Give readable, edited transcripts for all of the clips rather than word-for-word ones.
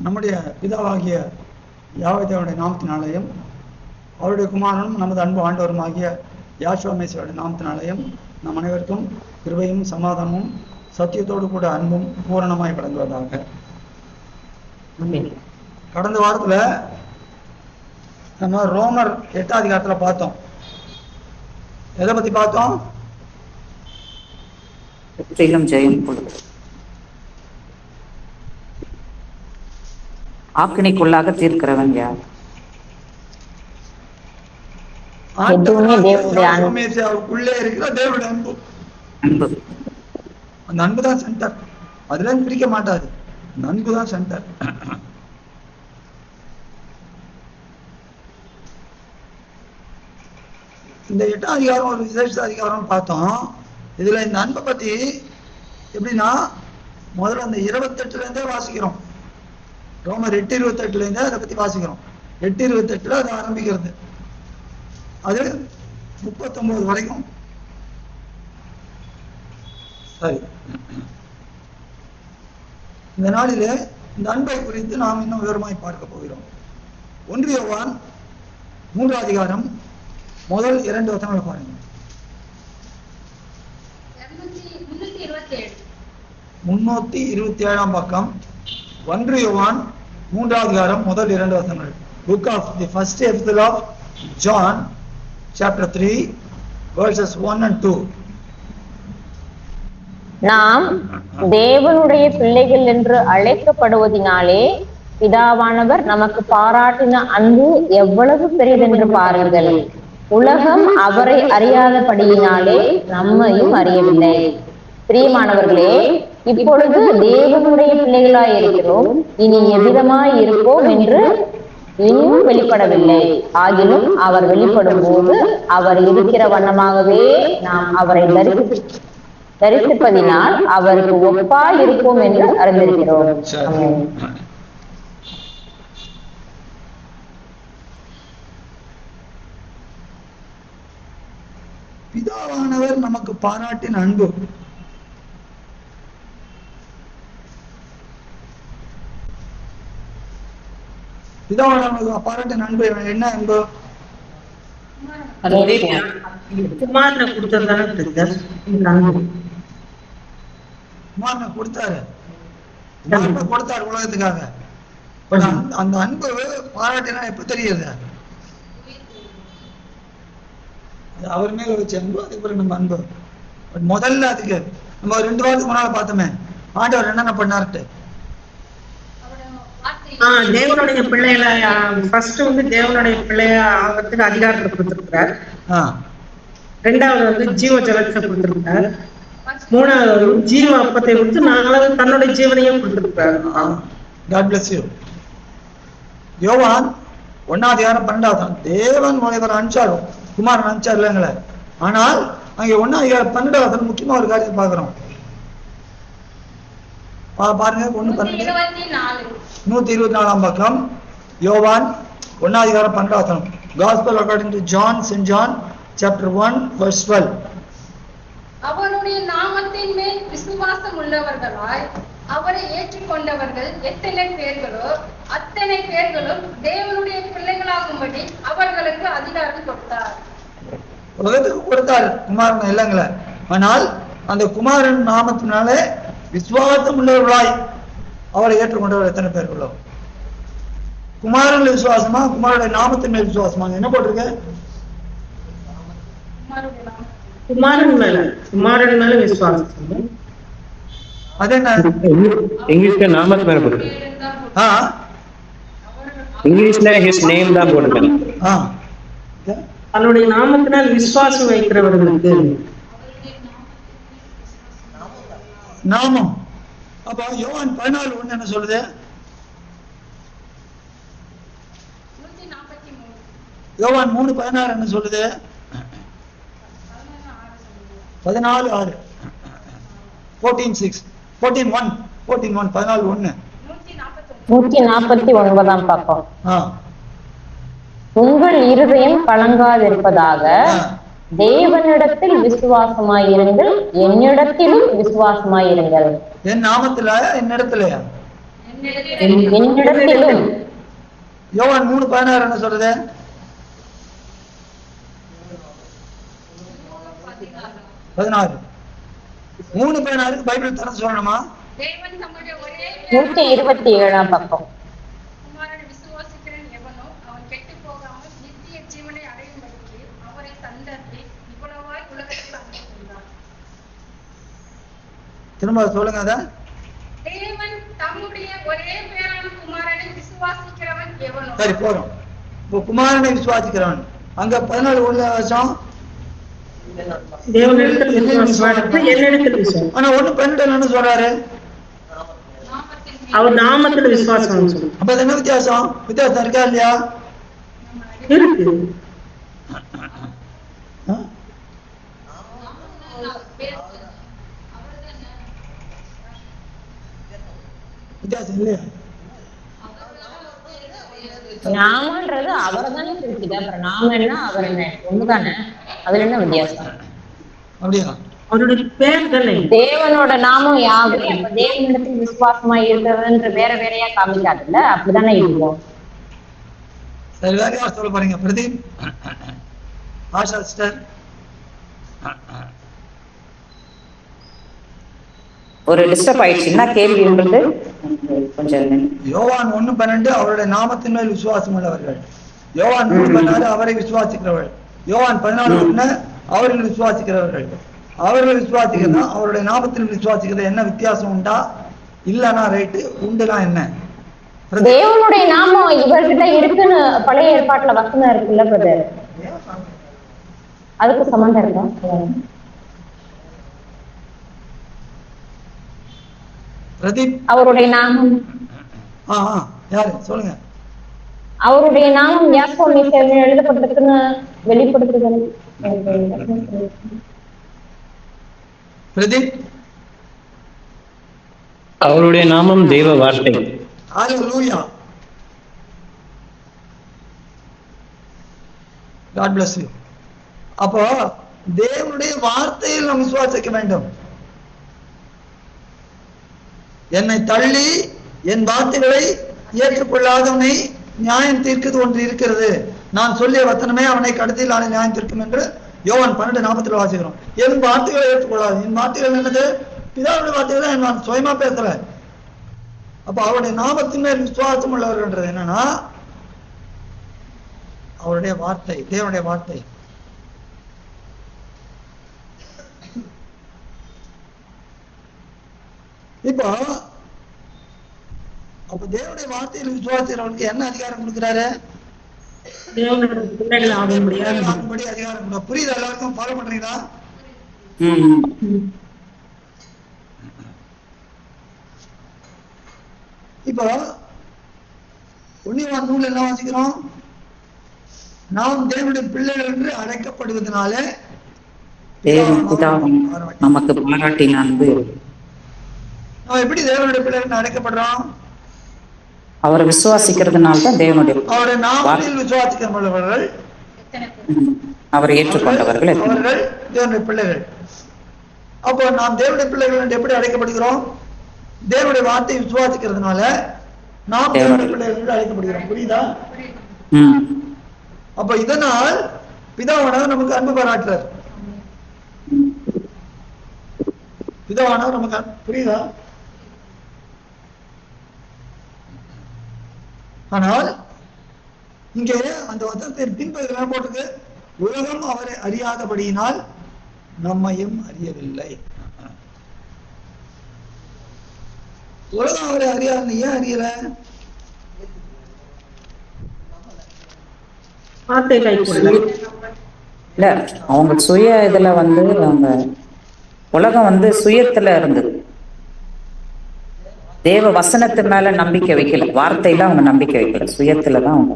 நம்முடைய பிதாவாகிய யாவை தேவனுடைய நாமத்தினாலேயும் அவருடைய குமாரனும் நமது அன்பு ஆண்டவருமாகிய யாசுவா மேசியோடைய நாமத்தினாலேயும் நம் அனைவருக்கும் கிருபையும் சமாதானமும் சத்தியத்தோடு கூட அன்பும் பூரணமாய் வழங்குவதாக. கடந்த வாரத்தில் நம்ம ரோமர் 8ஆம் அதிகாரத்தில் பார்த்தோம். எதை பற்றி பார்த்தோம்? ஆக்கினைக்குள்ளாக தீர்க்கிறவன் யார்? உள்ளே இருக்கிற தேவனுடைய அன்பு. அந்த அன்பு தான் சென்டர். அதுல பிரிக்க மாட்டாது. அந்த அன்பு தான் சென்டர். இந்த 8ஆம் அதிகாரம் ஒரு விசேஷ அதிகாரம் பார்த்தோம். இதுல இந்த அன்பை பத்தி எப்படின்னா முதல்ல அந்த 28 வாசிக்கிறோம். ரோமர் 8:28 அதை பத்தி வாசிக்கிறோம். 8:28 அது ஆரம்பிக்கிறது. அது 39 வரைக்கும். சரி, இந்த நாளிலே இந்த அன்பை குறித்து நாம் இன்னும் விவரமாய் பார்க்க போகிறோம். 1 யோவான் 3ஆம் அதிகாரம் முதல் 2 வசனங்களை பாருங்க. 327ஆம் பக்கம், 1 யோவான் 3ஆம் அதிகாரம் முதல் 2 வசனங்கள். Book of the first epistle of John, chapter 3, verses 1 and 2. நாம் தேவனுடைய பிள்ளைகள் என்று அழைக்கப்படுவதினாலே பிதாவானவர் நமக்கு பாராட்டின அன்பு எவ்வளவு பெரியதென்று பாருங்கள். உலகம் அவரை அறியாதபடியினாலே நம்மையும் அறியவில்லை. பிரியமானவர்களே, இப்பொழுது தேவனுடைய பிள்ளைகளாய் இருக்கிறோம், இனி எவ்விதமாய் இருப்போம் என்று இன்னும் வெளிப்படவில்லை. ஆகிலும் அவர் வெளிப்படும் போது அவர் இருக்கிற வண்ணமாகவே நாம் அவரை தரிசிப்பதினால் அவருக்கு ஒப்பாய் இருப்போம் என்று அறிந்திருக்கிறோம். பிதாவானவர் நமக்கு பாராட்டின அன்பு. பிதாவானவர் பாராட்டின அன்பு என்ன அன்பு? குமாரனை கொடுத்தாரு. உலகத்துக்காக. அந்த அன்பு பாராட்டினா எப்ப தெரியுது? அவர் மேல வச்ச அன்பு. அதுக்கு பிறகு நம்ம அன்பு முதல்ல அதுக்கு நம்ம 2 வாரத்துக்கு முன்னால பார்த்தோமே, ஆண்டவர் என்னென்ன பண்ணார்ட்டு. தேவனுடைய பிள்ளைகளை ஃபர்ஸ்ட் தேவனுடைய பிள்ளைய ஆகிறதுக்கு அதிகாரத்தை கொடுத்திருக்கிறார். 2வது ஜீவ ஜலத்தை கொடுத்திருக்கிறார். 3வது ஜீவ அப்பத்தை கொடுத்து 4வது தன்னுடைய ஜீவனையும் கொடுத்திருக்கிறார். God bless you. யோவான் 1ஆம் அதிகாரம் 12வது தேவன் இவர் அனுப்பிச்சாரு, குமாரன் அனுப்பிச்சார் இல்லைங்களே. ஆனால் அங்க 1ஆம் அதிகாரம் 12வது முக்கியமா ஒரு காரியத்தை பாக்குறோம். பாருங்க, 1:124ஆம் பக்கம், யோவான் 1ஆம் அதிகாரம் 12வது. Gospel according to John, St. John, chapter 1, verse 12. அவருடைய நாமத்தின் மேல் விசுவாசம் உள்ளவர்களாய் அவரை ஏற்றுக்கொண்டவர்கள் எத்தனை பேர்களோ அத்தனை பேர்களும் தேவனுடைய பிள்ளைகளாகும்படி அவர்களுக்கு அதிகாரம் கொடுத்தார். உலகத்துக்கு கொடுத்தார் குமாரன் இல்லைங்களே. ஆனால் அந்த குமாரன் நாமத்தினாலே விசுவாசம் உள்ளவர்களாய் அவரை ஏற்றுக்கொண்டவர் எத்தனை பேர்களோ. குமாரன் விசுவாசமா, குமாரனுடைய நாமத்தின் மேல் விசுவாசமா? என்ன போட்டிருக்க? குமாரன் மேல விசுவாசம். அது என்ன இங்கிலீஷ்ல நாமத்து மேல போடுங்க. இங்கிலீஷ்ல his name தான் போடுங்க. தன்னுடைய நாமத்தினால் விசுவாசம் வைக்கிறவர்களுக்கு நாமம். அப்ப யோவான் 14:1 என்ன சொல்லுது? யோவான் 3:16 என்ன சொல்லுது? 14:6 14:6 14:1 14:1 149ஆம் பக்கம். உங்கள் இருதயம் கலங்காதிருப்பதாக தேவனிடத்தில் விசுவாசமாயிருங்கள், என்னிடத்திலும் விசுவாசமாயிருங்கள். என் நாமத்துல என்னிடத்துலயா? என்னிடத்திலும் யோவான் 3:16 என்ன சொல்றது? 16 3:16 பைபிள் திறந்து சொல்லணுமா? தேவன் தம்முடைய ஒரே 127ஆம் பக்கம். குமாரனை விசுவாசிக்கிறவன் எவனோ அவன் கெட்டுப் போகாமல் நித்திய ஜீவனை அடையும்படிக்கு அவரை தந்தருளி இவ்வளவாய் உலகத்தில் அன்பு கூர்ந்தார். திரும்ப சொல்லுங்க அத. தேவன் தம்முடைய ஒரே பேரான குமாரனை விசுவாசிக்கிறவன் எவனோ. சரி போறோம். இப்போ குமாரனை விசுவாசிக்கிறவன் அங்க 14 உள்ள வருஷம் தேவனிடத்தில் விசுவாசம், என்னிடத்தில் விசுவாசம். ஆனா 1:12 என்ன சொல்றாரு? நாமத்தின் அவர் நாமத்தில் விசுவாசம் சொல்லு. அப்ப அது என்ன வித்தியாசம்? வித்தியாசம் இருக்கா இல்லையா? இருக்கு. ஆ? வித்தியாசம் இல்லையா? நாமன்றது அவரை தானே குறிக்குது. அப்புறம் நாம என்ன அவர் என்ன ஒண்ணுதானே. அதுல என்ன வித்தியாசம்? அப்படியா? அவருடைய பேர் தானே. தேவனோட நாமம் யாவே. அப்ப தேவனிடத்தில் விசுவாசமா இருக்கிறதுன்ற வேற வேறையா காமிக்காதுல்ல. அப்படிதானே இருக்கும். சரி வேற யார் சொல்ல போறீங்க? பிரதீப், ஆஷா சிஸ்டர். ஒரு டிஸ்டர்ப் ஆயிடுச்சுன்னா கேள்வி உங்களுக்கு கொஞ்சம் யோவான் 1:12 அவருடைய நாமத்தின் மேல் விசுவாசம் உள்ளவர்கள். யோவான் 3:16 அவரை விசுவாசிக்கிறவர்கள். யோவான் 14:1 அவர்கள் விசுவாசிக்கிறவர்கள். அவர்கள் விசுவாசிக்கிறதா அவருடைய நாமத்தில் விசுவாசிக்கிறது என்ன வித்தியாசம் உண்டா? இல்லன்னா ரைட்டு, உண்டுனா என்ன? தேவனுடைய நாமம் இவர்கிட்ட இருக்குன்னு பழைய ஏற்பாட்டுல வசனம் இருக்குல்ல பிரதர், அதுக்கு சம்பந்தம் இருக்கா? பிரதீப், அவருடைய நாமம் யாரு சொல்லுங்க. அவருடைய நாமம் யாக்கோபு சேவையில் எழுதப்பட்டிருக்குன்னு வெளிப்படுத்துதல். பிரதீப், அவருடைய நாமம் தெய்வ வார்த்தை. ஹalleluya. God bless you. அப்போ தேவனுடைய வார்த்தையில் நாம் விசுவாசிக்க வேண்டும். என்னை தள்ளி என் வார்த்தைகளை ஏற்றுக்கொள்ளாதவனை நியாயம் தீர்க்கிறது ஒன்று இருக்கிறது. நான் சொல்லிய வசனமே அவனை கடைசியில் நாளை நியாயம் தீர்க்கும் என்று யோவான் 12:40 வாசிக்கிறோம். என் வார்த்தைகளை ஏற்றுக்கொள்ளாது. என் வார்த்தைகள் என்னது? பிதாவுடைய வார்த்தைகளை நான் சுயமா பேசல. அப்ப அவருடைய நாமத்தின் மேல் விசுவாசம் உள்ளவர்கள்ன்றது என்னன்னா அவருடைய வார்த்தை, தேவனுடைய வார்த்தை. இப்போ அப்ப தேவனுடைய வார்த்தையில் விசுவாசிக்கிறவனுக்கு என்ன அதிகாரம் கொடுக்கிறாரு? தேவனுடைய பிள்ளைகள் ஆகும்படியாக ஆகும்படி அதிகாரம் கொடுக்கிறார். புரியுது? எல்லாருக்கும் ஃபாலோ பண்றீங்களா? இப்போ 1 நூல் என்ன வாசிக்கிறோம்? நாம் தேவனுடைய பிள்ளைகள் என்று அழைக்கப்படுவதனாலே தேவன் பிதாவும் நமக்கு பாராட்டின அன்பு. நம்ம எப்படி தேவனுடைய பிள்ளைகள் அழைக்கப்படுறோம்? அவரை விசுவாசிக்கிறதுனால தான் தேவனுடைய அவருடைய நாமத்தில் விசுவாசிக்கிறவர்கள், அவரை ஏற்றுக்கொண்டவர்கள் அவர்கள் தேவனுடைய பிள்ளைகள். அப்போ நாம் தேவனுடைய பிள்ளைகள் என்று எப்படி அழைக்கப்படுகிறோம்? தேவனுடைய வார்த்தையை விசுவாசிக்கிறதுனால நாம் தேவனுடைய பிள்ளைகள் என்று அழைக்கப்படுகிறோம். புரியுதா? அப்ப இதனால் பிதாவானவர் நமக்கு அன்பு பாராட்டுறார். பிதாவானவர் நமக்கு புரியுதா? ஆனால் இங்கே அந்த வசனத்தின் பின்பகுதியில் போட்டிருக்கு, உலகம் அவரை அறியாதபடியினால் நம்மையும் அறியவில்லை. உலகம் அவரை அறியாது. ஏன் அறியல? வார்த்தை கைக்கொள்ள இல்ல, அவங்க சுய இதுல அவங்க உலகம் சுயத்துல இருந்தது. தேவ வசனத்து மேல நம்பிக்கை வைக்கல, வார்த்தையில அவங்க நம்பிக்கை வைக்கல, சுயத்துலதான் அவங்க.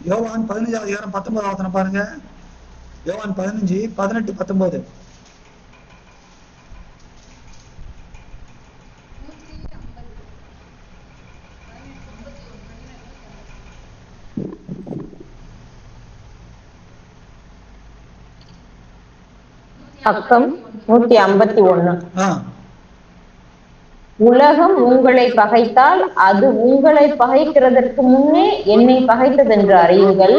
யோவான் 15:19 பாருங்க. யோவான் 15:18-19. பக்கம் 151. ஆ, உலகம் உங்களை பகைத்தால் அது உங்களை பகைக்கிறதற்கு முன்னே என்னை பகைத்ததென்று அறியுங்கள்.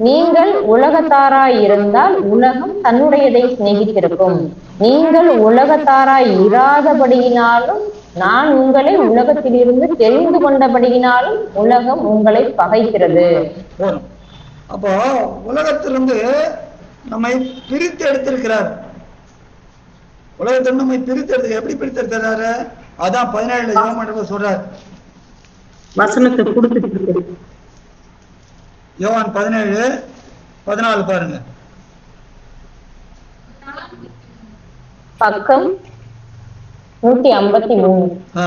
நீங்கள் உலகத்தாராய் இருந்தால் உலகம் தன்னுடையதை சிநேகித்திருக்கும். நீங்கள் உலகத்தாராய் இராதபடியினாலும் நான் உங்களை உலகத்திலிருந்து தெரிந்து கொண்டபடியினாலும் உலகம் உங்களை பகைக்கிறது. போதும். அப்போ உலகத்திலிருந்து நம்மை பிரித்து எடுத்திருக்கிறார். உலகத்தில் நம்மை பிரித்து எடுத்து எப்படி பிரித்து எடுக்கிறாரு? அதான் 17 யோவான் சொல்றார். வசனத்தை கொடுத்துட்டு இருக்கு. யோவான் 17:14 பாருங்க. பக்கம் 153. ஆ,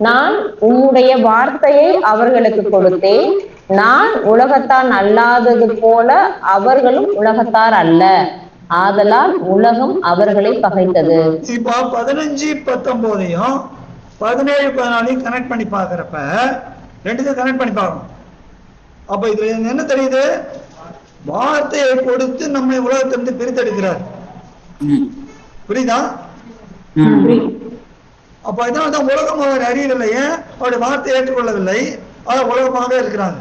நான் உம்முடைய வார்த்தையை அவர்களுக்கு கொடுத்தேன். நான் உலகத்தான் அல்லாதது போல அவர்களும் உலகத்தார் அல்ல. ஆதலால் உலகம் அவர்களை பகைத்தது. இப்போ 15-19 17-14 கனெக்ட் பண்ணி பாக்குறப்ப ரெண்டுத்தையும் கனெக்ட் பண்ணி பார்க்கணும். அப்ப இதுல என்ன தெரியுது? வார்த்தையை கொடுத்து நம்மை உலகத்திலிருந்து பிரித்தெடுக்கிறார். புரியுதா? அப்ப இதனால்தான் உலகம் அவர் அறியவில்லை. ஏன்? அவருடைய வார்த்தையை ஏற்றுக்கொள்ளவில்லை. ஆனால் உலகமாகவே இருக்கிறாங்க.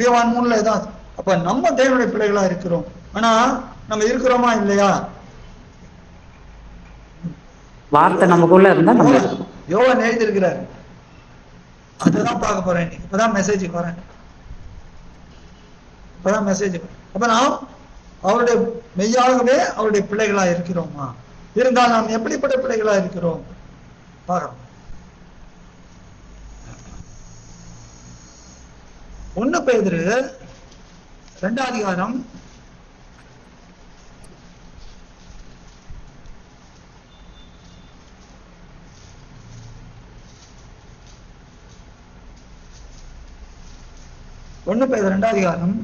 யோவான் 3 இதான். அப்ப நம்ம தேவனுடைய பிள்ளைகளா இருக்கிறோம். ஆனா நம்ம இருக்கிறோமா இல்லையா? வார்த்தை நமக்குள்ள இருந்தா நம்ம யோவான் எழுதியிருக்கிறார். அதுதான் பார்க்க போறேன். இப்பதான் மெசேஜ் வரேன். இப்பதான் மெசேஜ். அப்ப நாம் அவருடைய மெய்யாகவே அவருடைய பிள்ளைகளா இருக்கிறோமா? இருந்தால் நாம் எப்படிப்பட்ட பிள்ளைகளா இருக்கிறோம் பார்க்கணும். 1 பேதுரு 2 அதிகாரம் 1 பேதுரு 2 அதிகாரம்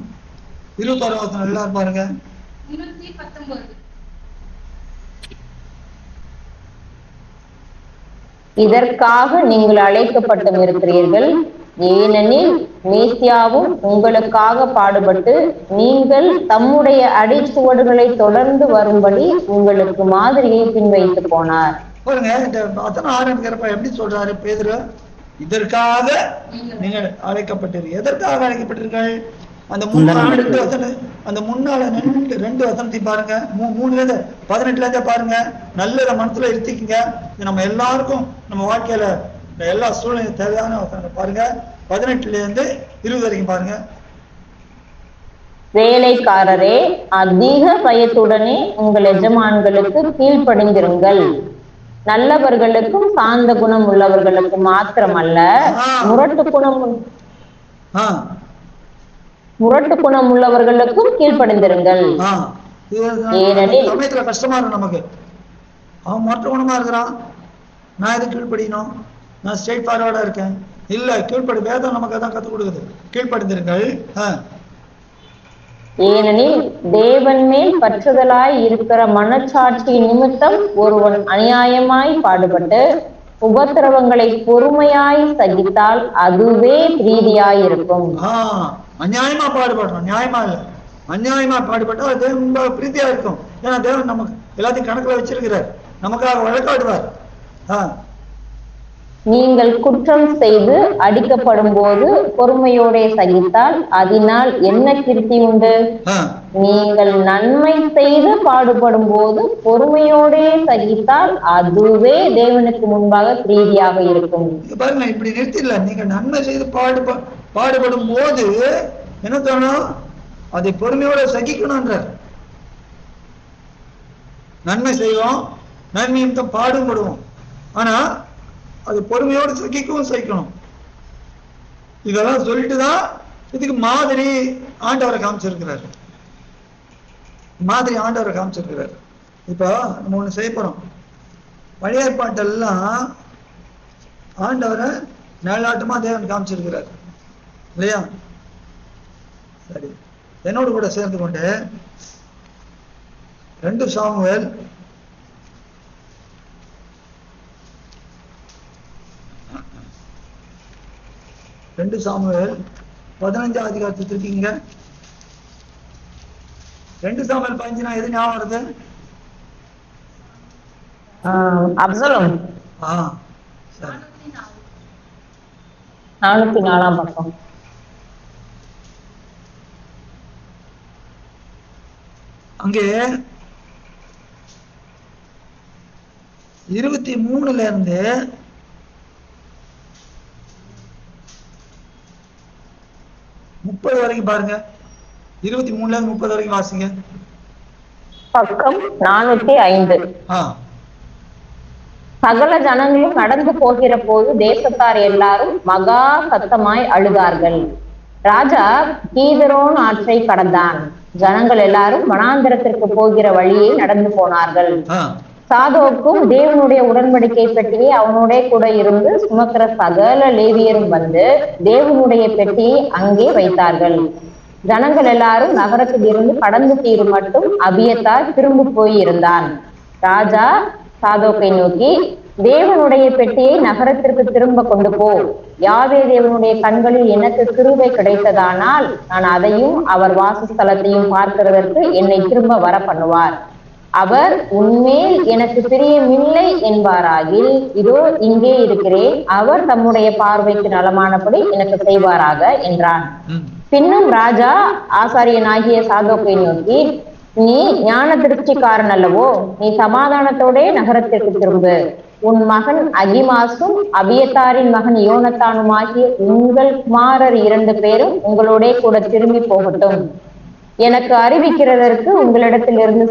21 வசனம் எல்லாரும் பாருங்க. 319. இதற்காக நீங்கள் அழைக்கப்பட்டும் இருக்கிறீர்கள். ஏனெனில் மேசியாவும் உங்களுக்காக பாடுபட்டு நீங்கள் தம்முடைய அடிச்சுவடுகளை தொடர்ந்து வரும்படி உங்களுக்கு மாதிரியை பின்வைத்து போனார். பாருங்க, இந்த வசனம் ஆரம்பிக்கிறப்ப எப்படி சொல்றாரு பேதுரு? இதற்காக நீங்கள் அழைக்கப்பட்டீர்கள். எதற்காக அழைக்கப்பட்டீர்கள்? அந்த முன்னால 2 வசனத்தை பாருங்க. 3-18 பாருங்க. நல்ல மனசுல இருத்திக்குங்க. நம்ம எல்லாருக்கும் நம்ம வாழ்க்கையில எல்லா சூழ்நிலையும் தேவையான வசனத்தை பாருங்க. 18-20 வரைக்கும் பாருங்க. வேலைக்காரரே, அதிக பயத்துடனே உங்கள் எஜமான்களுக்கு கீழ்ப்படிந்திருங்கள். நல்லவர்களுக்கும் சாந்த குணம் உள்ளவர்களுக்கும் மாத்திரமல்ல, முரட்டு குணம் உள்ளவர்களுக்கும் கீழ்ப்படிந்திருங்கள். ஏனெனில் சமயத்துல கஷ்டமா இருக்கு நமக்கு. அவன் மற்ற குணமா இருக்கிறான், நான் எது கீழ்ப்படியணும்? நான் ஸ்ட்ரெயிட் ஃபார்வர்டா இருக்கேன். இல்ல, கீழ்ப்படி. வேதம் நமக்கு அதான் கத்துக் கொடுக்குது. கீழ்ப்படிந்திருங்கள். ஏனெனில் தேவன் மேல் பற்றுதலாய் இருக்கிற மனச்சாட்சி நிமித்தம் ஒருவன் அநியாயமாய் பாடுபட்டு உபத்திரவங்களை பொறுமையாய் சகித்தால் அதுவே பிரீதியாய் இருக்கும். அநியாயமா பாடுபடணும், நியாயமா இல்ல. அநியாயமா பாடுபட்டா அது தேவன் பிரீதியா இருக்கும். ஏன்னா தேவன் நமக்கு எல்லாத்தையும் கணக்குல வச்சிருக்கிறார், நமக்காக வழக்காடுவார். நீங்கள் குற்றம் செய்து அடிக்கப்படும் போது பொறுமையோட சகித்தால் அதனால் என்ன கீர்த்தி உண்டு? நீங்கள் நன்மை செய்து பாடுபடும் போது பொறுமையோட சகித்தால் அதுவே தேவனுக்கு முன்பாக பிரீதியாக இருக்கும். பாருங்க, இப்படி நிறுத்திடல. நீங்க நன்மை செய்து பாடுபடும் போது என்ன தோணும்? அதை பொறுமையோட சகிக்கணும்ன்றார். நன்மை செய்வோம், நன்மையும் பாடுபடுவோம். ஆனா அது பொறுமையோடு சகிக்கணும். இதெல்லாம் சொல்லிட்டுதான் இதுக்கு மாதிரி ஆண்டவரை காமிச்சிருக்கிறார். இப்ப நம்ம ஒண்ணு செய்ய போறோம். பழைய ஏற்பாட்டெல்லாம் ஆண்டவரை நிழலாட்டமா தேவன் காமிச்சிருக்கிறார் இல்லையா? சரி, என்னோடு கூட சேர்ந்து கொண்டு 2 சாமுவேல் 15 அதிகாரத்தை திருப்பிங்க. 2 சாமுவேல் 15 எது ஞாபகம் வருது? அப்சலோம் ஆ சரி. 404 பக்கம். அங்கே 23 இருந்து 30 வரைக்கும் பாருங்க. 23 இருந்து 30 வரைக்கும் வாசிங்க. பக்கம் 405. சகல ஜனங்களும் நடந்து போகிற போது தேசத்தார் எல்லாரும் மகா சத்தமாய் அழுதார்கள். ராஜா கீதரோன் ஆற்றை கடந்தான். ஜனங்கள் எல்லாரும் வனாந்திரத்திற்கு போகிற வழியை நடந்து போனார்கள். சாதோக்கும் தேவனுடைய உடன்படிக்கை பெட்டியை அவனோட கூட இருந்து சுமக்கிற சகல லேவியரும் வந்து தேவனுடைய பெட்டியை அங்கே வைத்தார்கள். ஜனங்கள் எல்லாரும் நகரத்தில் இருந்து கடந்து தீரும் மட்டும் அபியத்தார் திரும்ப போயிருந்தான். ராஜா சாதோக்கை நோக்கி, தேவனுடைய பெட்டியை நகரத்திற்கு திரும்ப கொண்டு போ. யாவே தேவனுடைய கண்களில் எனக்கு கிருபை கிடைத்ததானால் நான் அதையும் அவர் வாசஸ்தலத்தையும் பார்க்கிறதற்கு என்னை திரும்ப வர பண்ணுவார். அவர் உன்மேல் எனக்கு பிரியமில்லை என்பாராகில் இதோ இங்கே இருக்கிறேன், அவர் தம்முடைய பார்வைக்கு நலமானபடி எனக்கு செய்வாராக என்றான். பின்னும் ராஜா ஆசாரியனாகிய சாதோக்கை நோக்கி, நீ ஞான திருஷ்டிக்காரன் அல்லவோ, நீ சமாதானத்தோட நகரத்திற்கு திரும்பு. உன் மகன் அகிமாசும் அபியத்தாரின் மகன் யோனத்தானுமாகிய உங்கள் குமாரர் 2 பேரும் உங்களோட கூட திரும்பி போகட்டும். எனக்கு அறிவிக்கிறதற்கு உங்களிடத்திலிருந்து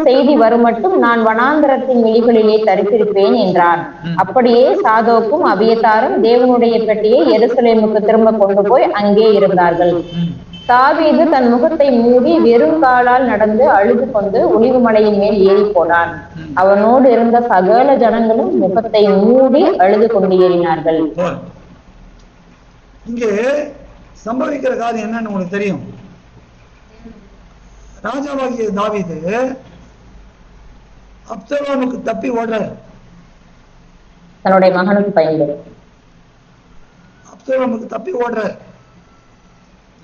செய்தி வருமட்டும் நான் வனாந்தரத்தின் வெளிகளிலே தரித்திருப்பேன் என்றான். அப்படியே சாதோக்கும் அபியத்தாரும் தேவனுடைய பெட்டியை எருசலேமுக்கு திரும்ப கொண்டு போய் அங்கே இருந்தார்கள். தாவீது தன் முகத்தை மூடி வெறும் காலால் நடந்து அழுது கொண்டு ஒலிவு மலையின் மேல் ஏறி போனான். அவனோடு இருந்த சகல ஜனங்களும் முகத்தை மூடி அழுது கொண்டு ஏறினார்கள். இங்கே சம்பவிக்கிற காரியம் என்னன்னு உங்களுக்கு தெரியும். ராஜாவாகிய தாவீது அப்சலோமுக்கு தப்பி ஓடுறார். தன்னுடைய மகனுக்கு பயந்து அப்சலோமுக்கு தப்பி ஓடுறார்.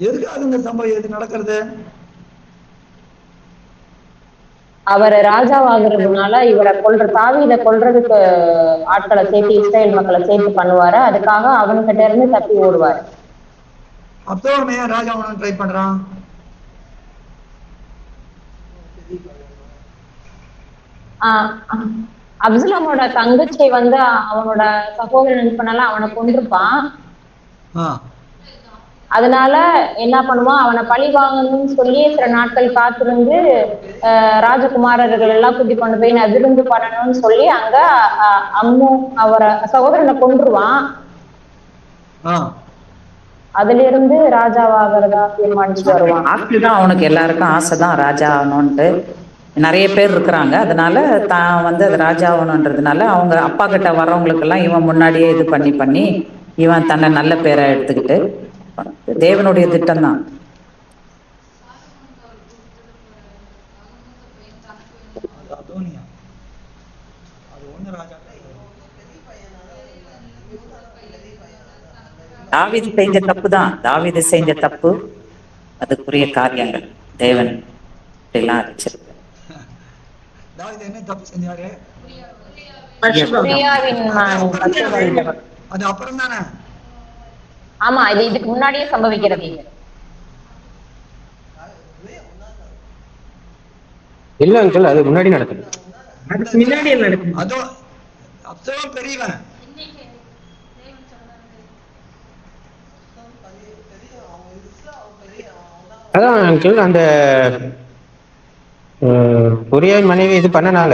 எதுக்காக இந்த சம்பவம் எது நடக்கிறது? அவர் ராஜாவாகிறதுனால இவரை தாவீதை கொல்றதுக்கு ஆட்களை சேர்த்து இஸ்ரேல் மக்களை சேர்த்து பண்ணுவாரு. அதுக்காக அவன்கிட்ட இருந்து தப்பி ஓடுவார். அப்சலோம் ஏன் ராஜாவான ட்ரை பண்றான்? அப்சலோமோட தங்கச்சி வந்து அவனோட சகோதரன் பண்ணலாம் அவனை கொண்டிருப்பான். அதனால என்ன பண்ணுவான், அவனை பழி வாங்கணும்னு சொல்லி சில நாட்கள் காத்திருந்து ராஜகுமாரர்கள் எல்லாம் கூட்டி கொண்டு போய் நான் விருந்து பண்ணணும்னு சொல்லி அங்க அம்மு அவரை சகோதரனை கொன்றுவான். அதுல இருந்து ராஜாவாகிறதா தீர்மானிச்சு வருவான். ஆசைதான் அவனுக்கு, எல்லாருக்கும் ஆசைதான் ராஜா ஆகணும்ட்டு. நிறைய பேர் இருக்கிறாங்க. அதனால தான் வந்து அது ராஜா ஆகணுன்றதுனால அவங்க அப்பா கிட்ட வர்றவங்களுக்கெல்லாம் இவன் முன்னாடியே இது பண்ணி இவன் தன்னை நல்ல பேரை எடுத்துக்கிட்டு தேவனுடைய திட்டம் தான். தாவீது செஞ்ச தப்பு தான். தாவீது செஞ்ச தப்பு, அதுக்குரிய காரியங்கள் தேவன் எல்லாம் அடிச்சிருக்கு. என்ன தப்பு செஞ்சாரு? அது அப்புறம் தானே? ஆமா, இது இதுக்கு முன்னாடியே சம்பவிக்கிறது. இல்ல அங்கிள், அது முன்னாடி நடக்குது. அதுக்கு முன்னாடியே நடக்குது. அதோ அப்சலோம் பெரியவன். அதான் அங்கிள், அந்த உரியாவின் மனைவி இது பண்ணனால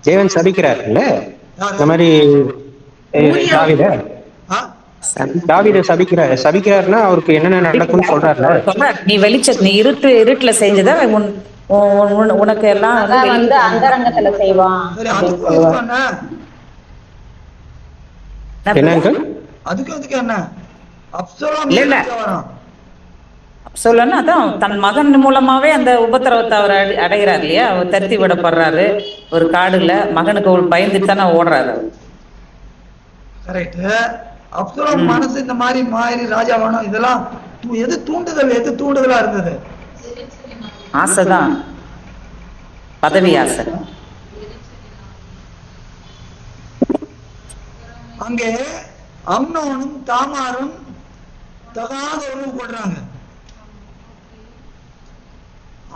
தேவன் சபிக்கிறாருல்ல, இந்த மாதிரி தாவீதை சபிக்கிறாருன்னா அவருக்கு என்னென்ன நடக்கும்னு சொல்றாருல. நீ நீ இருட்டுல செஞ்சத உனக்கு எல்லாம் வந்து அந்தரங்கத்துல செய்வான். என்ன அங்கிள்? அதுக்கு என்ன அப்சலோம் இல்ல சொல்லணும். அதான் தன் மகன் மூலமாவே அந்த உபத்திரவத்தை அவர் அடைகிறார் இல்லையா, அவர் தருத்தி விடப்படுறாரு ஒரு காடுல. மகனுக்கு ஒரு பயந்துட்டு தானே ஓடுறாரு. கரெக்ட். அப்சலோம் மனசு இந்த மாதிரி மாறி ராஜா வேணும், இதெல்லாம் எது தூண்டுதலா இருந்தது? ஆசைதான், பதவி ஆசை. அங்கே அம்னோனும் தாமாரும் தகாத உறவு கொள்றாங்க.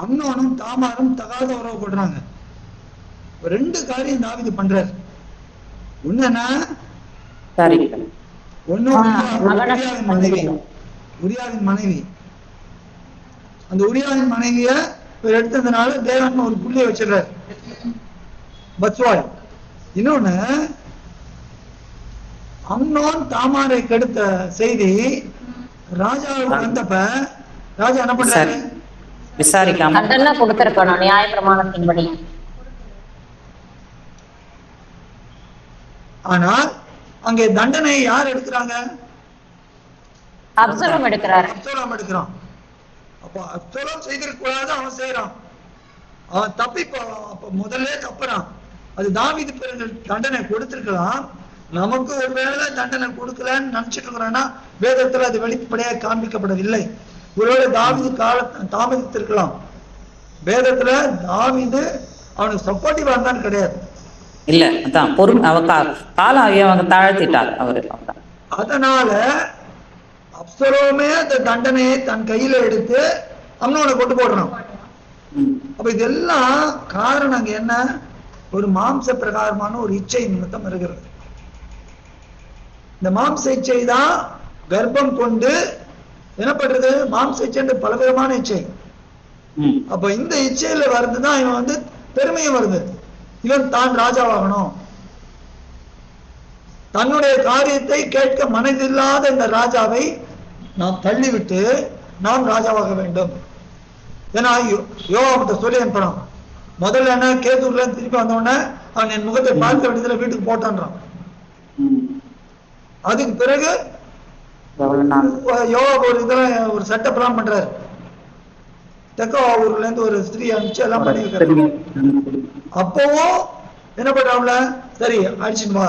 அம்னோனும் தாமாரும் தகாத உறவு கொள்றாங்க. 2 காரியம் தாவீது பண்றாரு. ஒண்ணுன்னா உரியாவின் மனைவி. அந்த உரியாவின் மனைவிய எடுத்ததுனால தேவன் ஒரு புள்ளியை வச்சிடறாரு, பத்வாய். இன்னொன்னு, அம்னோன் தாமாரை கெடுத்த செய்தி ராஜாவுக்கு வந்தப்ப ராஜா என்ன பண்றாரு? விசாரிக்காம தண்டனை கொடுத்திருக்கணும் நியாயப்பிரமாணத்தின்படி. ஆனால் அங்கே தண்டனை யார் எடுக்கிறாங்க? அப்சலோம் எடுக்கிறார். அப்சலோம் எடுக்கிறான். அப்ப அப்சலோம் செய்திருக்க கூடாது, அவன் செய்யறான். அவன் அப்ப முதல்ல தப்புறான். அது தாவீது பிறகு தண்டனை கொடுத்திருக்கலாம். நமக்கு ஒருவேளை தண்டனை கொடுக்கலன்னு நினைச்சிட்டு இருக்கிறோம்னா வேதத்துல அது வெளிப்படையாக காண்பிக்கப்படவில்லை. ஒருவேளை தாவீது தாமதித்திருக்கலாம். வேதத்துல தாவீது அவனுக்கு சப்போர்ட்டிவா இருந்தான்னு கிடையாது. இல்ல, அதான் காலம் அவங்க தாழ்த்திட்டார் அவரு. அதனால அப்சலோமே அந்த தண்டனையை தன் கையில எடுத்து அம்னோனை கொண்டு போடுறான். அப்ப இதெல்லாம் காரணம் அங்க என்ன? ஒரு மாம்ச பிரகாரமான ஒரு இச்சை நிமித்தம் இருக்கிறது. இந்த மாம்ச இச்சை தான் கர்ப்பம் கொண்டு என்ன பண்றது? மாம்ச இச்சை பலவிதமான இச்சை. அப்ப இந்த இச்சையில வருதுதான் இவன் பெருமையும் வருது. இவன் தான் ராஜாவாகணும். தன்னுடைய காரியத்தை கேட்க மனதில்லாத இந்த ராஜாவை நாம் தள்ளிவிட்டு நாம் ராஜாவாக வேண்டும். ஏன்னா யோவாபத்தை சொல்லி அனுப்புறான். முதல்ல என்ன, கேத்தூர்ல திருப்பி வந்தோடனே அவன் என் முகத்தை பார்க்க வேண்டியதுல வீட்டுக்கு போட்டான்றான். அதுக்கு பிறகு யோவாப் ஒரு சட்ட பிளான் பண்றாரு. தெக்கவா ஊர்ல இருந்து ஒரு ஸ்திரீ அனுப்பிச்சு எல்லாம் பண்ணி வைக்கிறாரு. அப்பவும் என்ன பண்றாங்கள, சரி அடிச்சுட்டு வா.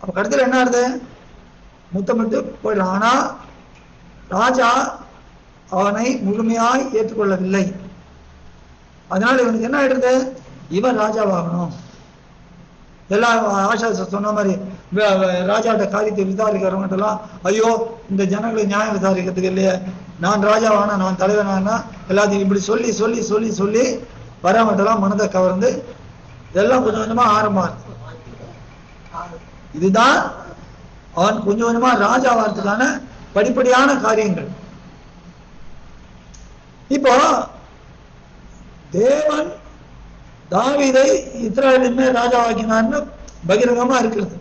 அப்ப கடைசியில் என்ன ஆகுது? முத்தமிட்டு போயிடலாம். ஆனா ராஜா அவனை முழுமையாய் ஏற்றுக்கொள்ளவில்லை. அதனால இவனுக்கு என்ன ஆயிடுது? இவன் ராஜாவாகணும். எல்லாம் ஆஷா சொன்ன மாதிரி ராஜாட்ட காரியத்தை விசாரிக்கிறவங்க எல்லாம், ஐயோ இந்த ஜனங்களை நியாயம் விசாரிக்கிறதுக்கு இல்லையே, நான் ராஜாவானா நான் தலைவனானா எல்லாத்தையும் இப்படி சொல்லி சொல்லி சொல்லி சொல்லி வரவங்கெல்லாம் மனதை கவர்ந்து இதெல்லாம் கொஞ்சம் கொஞ்சமா ஆரம்பம். இதுதான் அவன் கொஞ்சம் கொஞ்சமா ராஜாவாகிறதுக்கான படிப்படியான காரியங்கள். இப்போ தேவன் தாவீதை இஸ்ரவேலின் மேல் ராஜாவாக்கினார்னு பகிரங்கமா இருக்கிறது.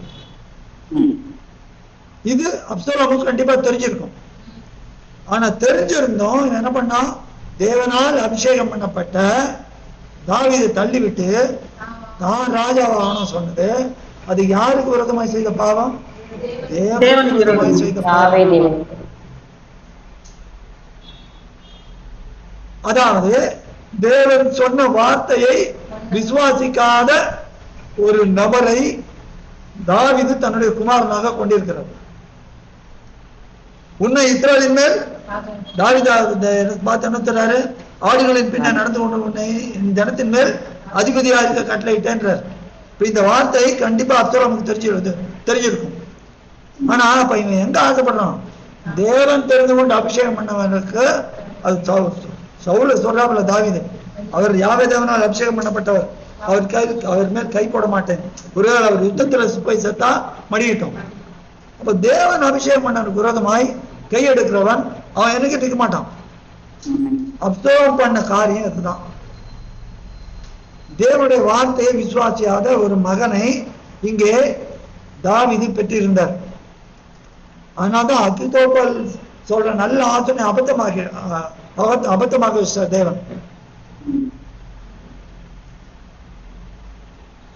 இது அப்சலோமுக்கு கண்டிப்பா தெரிஞ்சிருக்கும். ஆனா தெரிஞ்சிருந்தோம் என்ன பண்ணா, தேவனால் அபிஷேகம் பண்ணப்பட்ட தாவீதை தள்ளிவிட்டு தான் ராஜாவாகணும் சொன்னது. அது யாருக்கு விரோதமாய் செய்த பாவம்? தேவனுக்கு விரோதமாய் செய்த பாவம். அதாவது தேவன் சொன்ன வார்த்தையை விசுவாசிக்காத ஒரு நபரை தாவீது தன்னுடைய குமாரனாக கொண்டிருக்கிறார். உன்னை இஸ்ரவேலின் மேல் தாவீது பார்த்து என்ன சொல்றாரு? ஆடுகளின் பின்ன நடந்து கொண்டு உன்னை இந்த ஜனத்தின் மேல் அதிபதியா இருக்க கட்டளையிட்டேன்றார். இந்த வார்த்தை கண்டிப்பா அப்சலோமுக்கு தெரிஞ்சிருக்கும். ஆனா அப்ப இவன் எங்க ஆசைப்படுறான்? தேவன் தெரிந்து கொண்டு அபிஷேகம் பண்ணவனுக்கு அது சவுல சொல்றாப்புல தாவீது, அவர் யாவே தேவனால் அபிஷேகம் பண்ணப்பட்டவர், அவர் மேல் கை போட மாட்டேன், ஒருவேளை அவர் யுத்தத்துல போய் செத்தா மடியிட்டோம். அப்ப தேவன் அபிஷேகம் பண்ணவனுக்கு விரோதமாய் கையெடுக்கிறவன் அவன் எனக்கு நிற்க மாட்டான். அப்சலோம் பண்ண காரியம் இதுதான். தேவனுடைய வார்த்தையை விசுவாசியாத ஒரு மகனை இங்கே தாவீது பெற்றிருந்தார். அதனால்தான் அகித்தோப்பல் சொல்ற நல்ல ஆலோசனை அபத்தமாக தேவன்.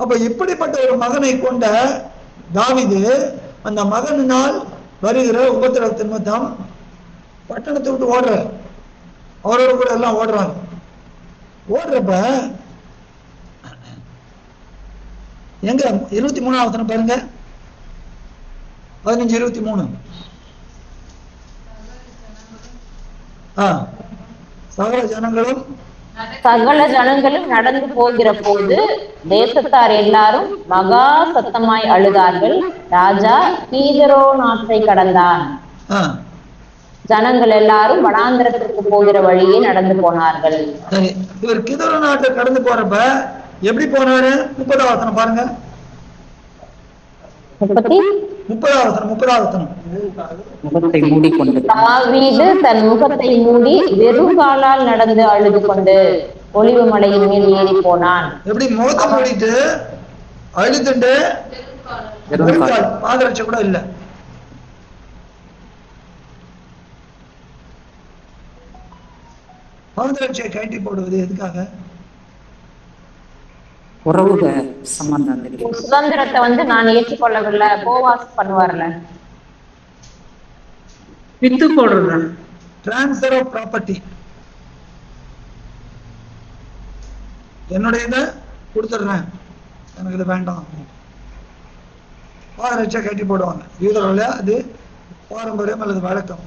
அப்ப இப்படிப்பட்ட ஒரு மகனை கொண்ட தாவீது அந்த மகனால் வருகிற உபத்திரவத்தின் நிமித்தம் பட்டணத்தை விட்டு ஓடுற, அவரோட கூட எல்லாம் ஓடுறாங்க. ஓடுறப்ப எங்க 23வது பாருங்க, 15:23. சகல ஜனங்களும் நடந்து போகிற போது தேசத்தார் எல்லாரும் மகா சத்தமாய் அழுதார்கள். ராஜா கீதரோன் ஆற்றை கடந்தான். ஜனங்கள் எல்லாரும் வனாந்திரத்திற்கு போகிற வழியே நடந்து போனார்கள். இவர் கீதரோன் ஆற்றை கடந்து போறப்ப எப்படி போனாரு? 30வது வசனம் பாருங்க. 30வது வசனம். தாவீது தன் முகத்தை மூடி வெறும் காலால் நடந்து அழுது கொண்டு ஒலிவ மலையின் மேல் ஏறி போனான். எப்படி முகத்தை மூடிட்டு அழுதுண்டு, பாதரட்சை கூட இல்ல. பாதரட்சையை கட்டி போடுவது எதுக்காக? சுதந்திரத்தை நான் ஏற்றுக்கொள்ளவில்லை. போவாஸ் பண்ணுவார்ல, வித்து போடுறது, டிரான்ஸ்பர் ஆஃப் ப்ராப்பர்ட்டி. என்னுடைய இதை கொடுத்துடுறேன், எனக்கு இது வேண்டாம். பாதரட்சை கட்டி போடுவாங்க யூதர்கள. அது பாரம்பரியம் அல்லது வழக்கம்.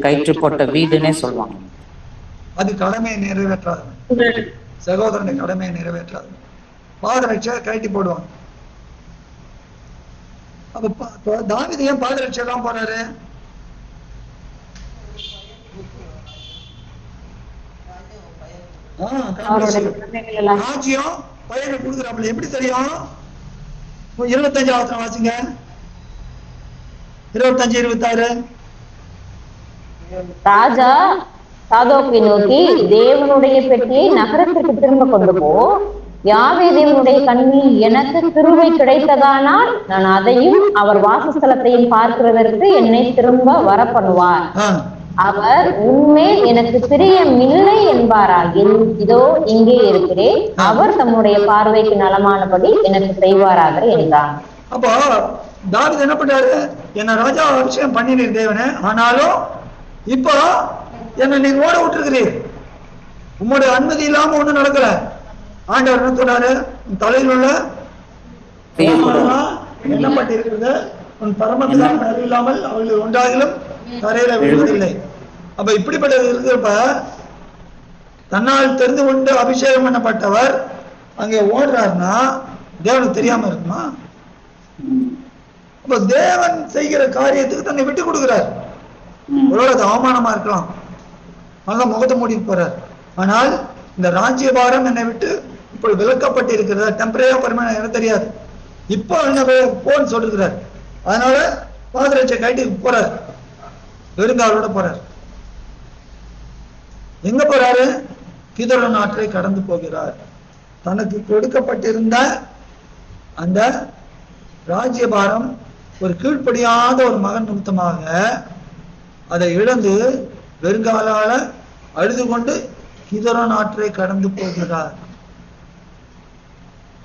கயிற்று போட்ட வீடுன்னே சொல்லுவாங்க. அது கடமையை நிறைவேற்றாது, சகோதரனை கடமையை நிறைவேற்றாது. பாதரட்சை கட்டி போடுவாங்க. அப்ப தாவீது ஏன் பாதரட்சை எல்லாம் போறாரு? ராஜ்யம் பையனை கொடுக்குறாப்புல. எப்படி தெரியும்? 25வது வாசிங்க. 25-26. ராஜா சாதோக்கை நோக்கி, தேவனுடைய பெட்டியை நகரத்திற்கு திரும்ப கொண்டு போ. யாவே தேவனுடைய கண்ணில் எனக்கு கிருபை கிடைத்ததானால் நான் அதையும் அவர் வாசஸ்தலத்தையும் பார்க்கிறதற்கு என்னை திரும்ப வர பண்ணுவார். அவர் உண்மையில் எனக்கு பிரியமில்லை என்பாராகில் இதோ இங்கே இருக்கிறேன், அவர் தம்முடைய பார்வைக்கு நலமானபடி எனக்கு செய்வாராக என்றான். அப்போ தாவீது என்ன பண்றாரு? என்ன ராஜா அபிஷேகம் பண்ணினீர் தேவனே, ஆனாலும் இப்போ என்ன நீங்க ஓட விட்டுருக்கிறீர். உங்களுடைய அனுமதி இல்லாம ஒண்ணு நடக்கல. ஆண்டவர் என்ன சொன்னாரு? தலையில் உள்ள என்ன பட்டி இருக்கிறது, உன் பரமபிதாவின் அறிவு இல்லாமல் அவர்கள் ஒன்றாகிலும் தரையில விழுவதில்லை. அப்ப இப்படிப்பட்ட இருக்கிறப்ப தன்னால் தெரிந்து கொண்டு அபிஷேகம் பண்ணப்பட்டவர் அங்கே ஓடுறாருன்னா தேவனுக்கு தெரியாம இருக்குமா? அப்ப தேவன் செய்கிற காரியத்துக்கு தன்னை விட்டு கொடுக்கிறார். ஒருவேளை அது அவமானமா இருக்கலாம், நல்லா முகத்தை மூடிட்டு போறார். ஆனால் இந்த ராஜ்யபாரம் என்னை விட்டு இப்படி விலக்கப்பட்டு இருக்கிறதா, டெம்பரரியா பர்மனன்ட் எனக்கு தெரியாது, இப்போ என்ன போன்னு சொல்லிருக்கிறார். அதனால பாதரட்சை கட்டி போறார், வெறுங்காலோட போறார். எங்க போறாரு? கீதரோன் ஆற்றை கடந்து போகிறார். தனக்கு கொடுக்கப்பட்டிருந்த அந்த ராஜ்யபாரம் ஒரு கீழ்ப்படியாத ஒரு மகன் நிமித்தமாக அதை இழந்து வெறுங்காலால அழுது கொண்டு கீதரோன் ஆற்றை கடந்து போகிறார்.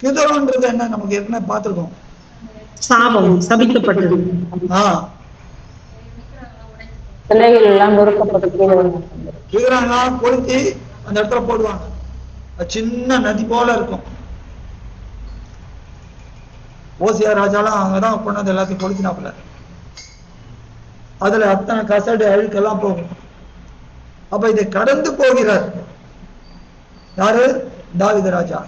கீதரோன்றது என்ன? நமக்கு ஏற்கனவே பார்த்திருக்கோம், சாபம், சபிக்கப்பட்டது. கொளுத்தி அந்த இடத்துல போடுவாங்க. சின்ன நதி போல இருக்கும். ஓசியா ராஜாலாம் அங்கதான் கொண்டாந்து எல்லாத்தையும் கொளுத்தினாப்புல. அதுல அத்தனை கசடு அழுக்கெல்லாம் போகும். அப்ப இதை கடந்து போகிறார் யாரு? தாவீது ராஜா.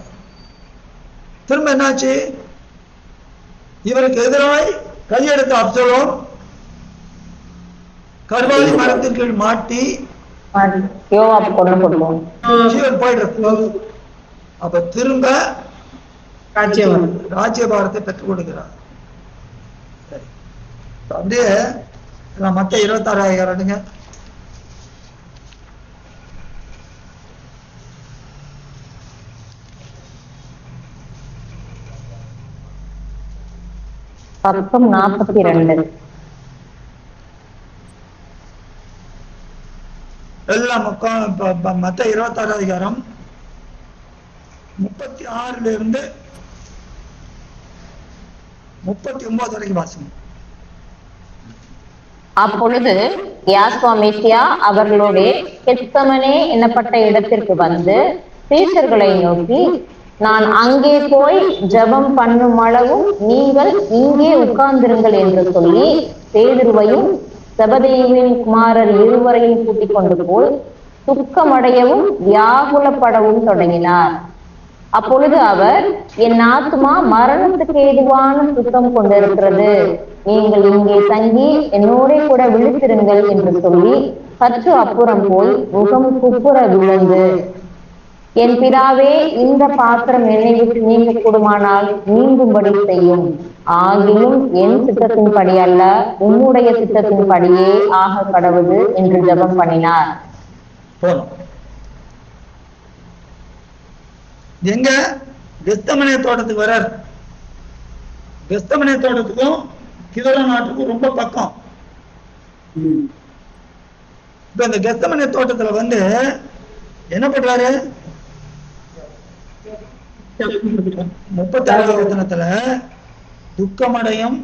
திரும்ப என்னாச்சு? இவருக்கு எதிராய் கையெடுத்த அப்சலோம் கர்வாலி மரத்தின் கீழ் மாட்டி ஜீவன் போயிடுறது. அப்ப திரும்ப ராஜ்யபாரத்தை பெற்றுக் கொடுக்கிறார். சரி, அப்படியே மத்த 26,000 பக்கம் 42. எல்லாம் மத்த 26 அதிகாரம் 36 39 வரைக்கும் வாசிங்க. அப்பொழுது யாஸ்வாமேசியா அவர்களோட கெத்சமனே என்னப்பட்ட இடத்திற்கு வந்து சீஷர்களை நோக்கி, நான் அங்கே போய் ஜெபம் பண்ணும் அளவும் நீங்கள் இங்கே உட்கார்ந்திருங்கள் என்று சொல்லி பேதுருவையும் செபதேயுவின் குமாரர் இருவரையும் கூட்டிக் கொண்டு போய் துக்கமடையவும் வியாகுலப்படவும் தொடங்கினார். அப்பொழுது அவர், என் ஆத்துமா மரணத்துக்கு ஏதுவான சுத்தம் கொண்டிருக்கிறது, நீங்கள் இங்கே தங்கி என்னோட கூட விழித்திருங்கள் என்று சொல்லி சற்று அப்புறம் போய் முகம் குப்புற விழுந்து, என் பிதாவே, இந்த பாத்திரம் என்னை விட்டு நீங்க கூடுமானால் நீங்கும்படி செய்யும், ஆகிலும் என் சித்தத்தின்படி அல்ல உம்முடைய சித்தத்தின்படியே ஆக கடவுது என்று ஜெபம் பண்ணினார். எங்க கெத்சமனே தோட்டத்துக்கு வர்றார். கெத்சமனே தோட்டத்துக்கும் கிதரோன் நாட்டுக்கும் ரொம்ப பக்கம். இப்ப இந்த கெத்சமனே தோட்டத்துல வந்து என்ன பண்றாரு? 37வது வசனத்துல துக்கமடையும்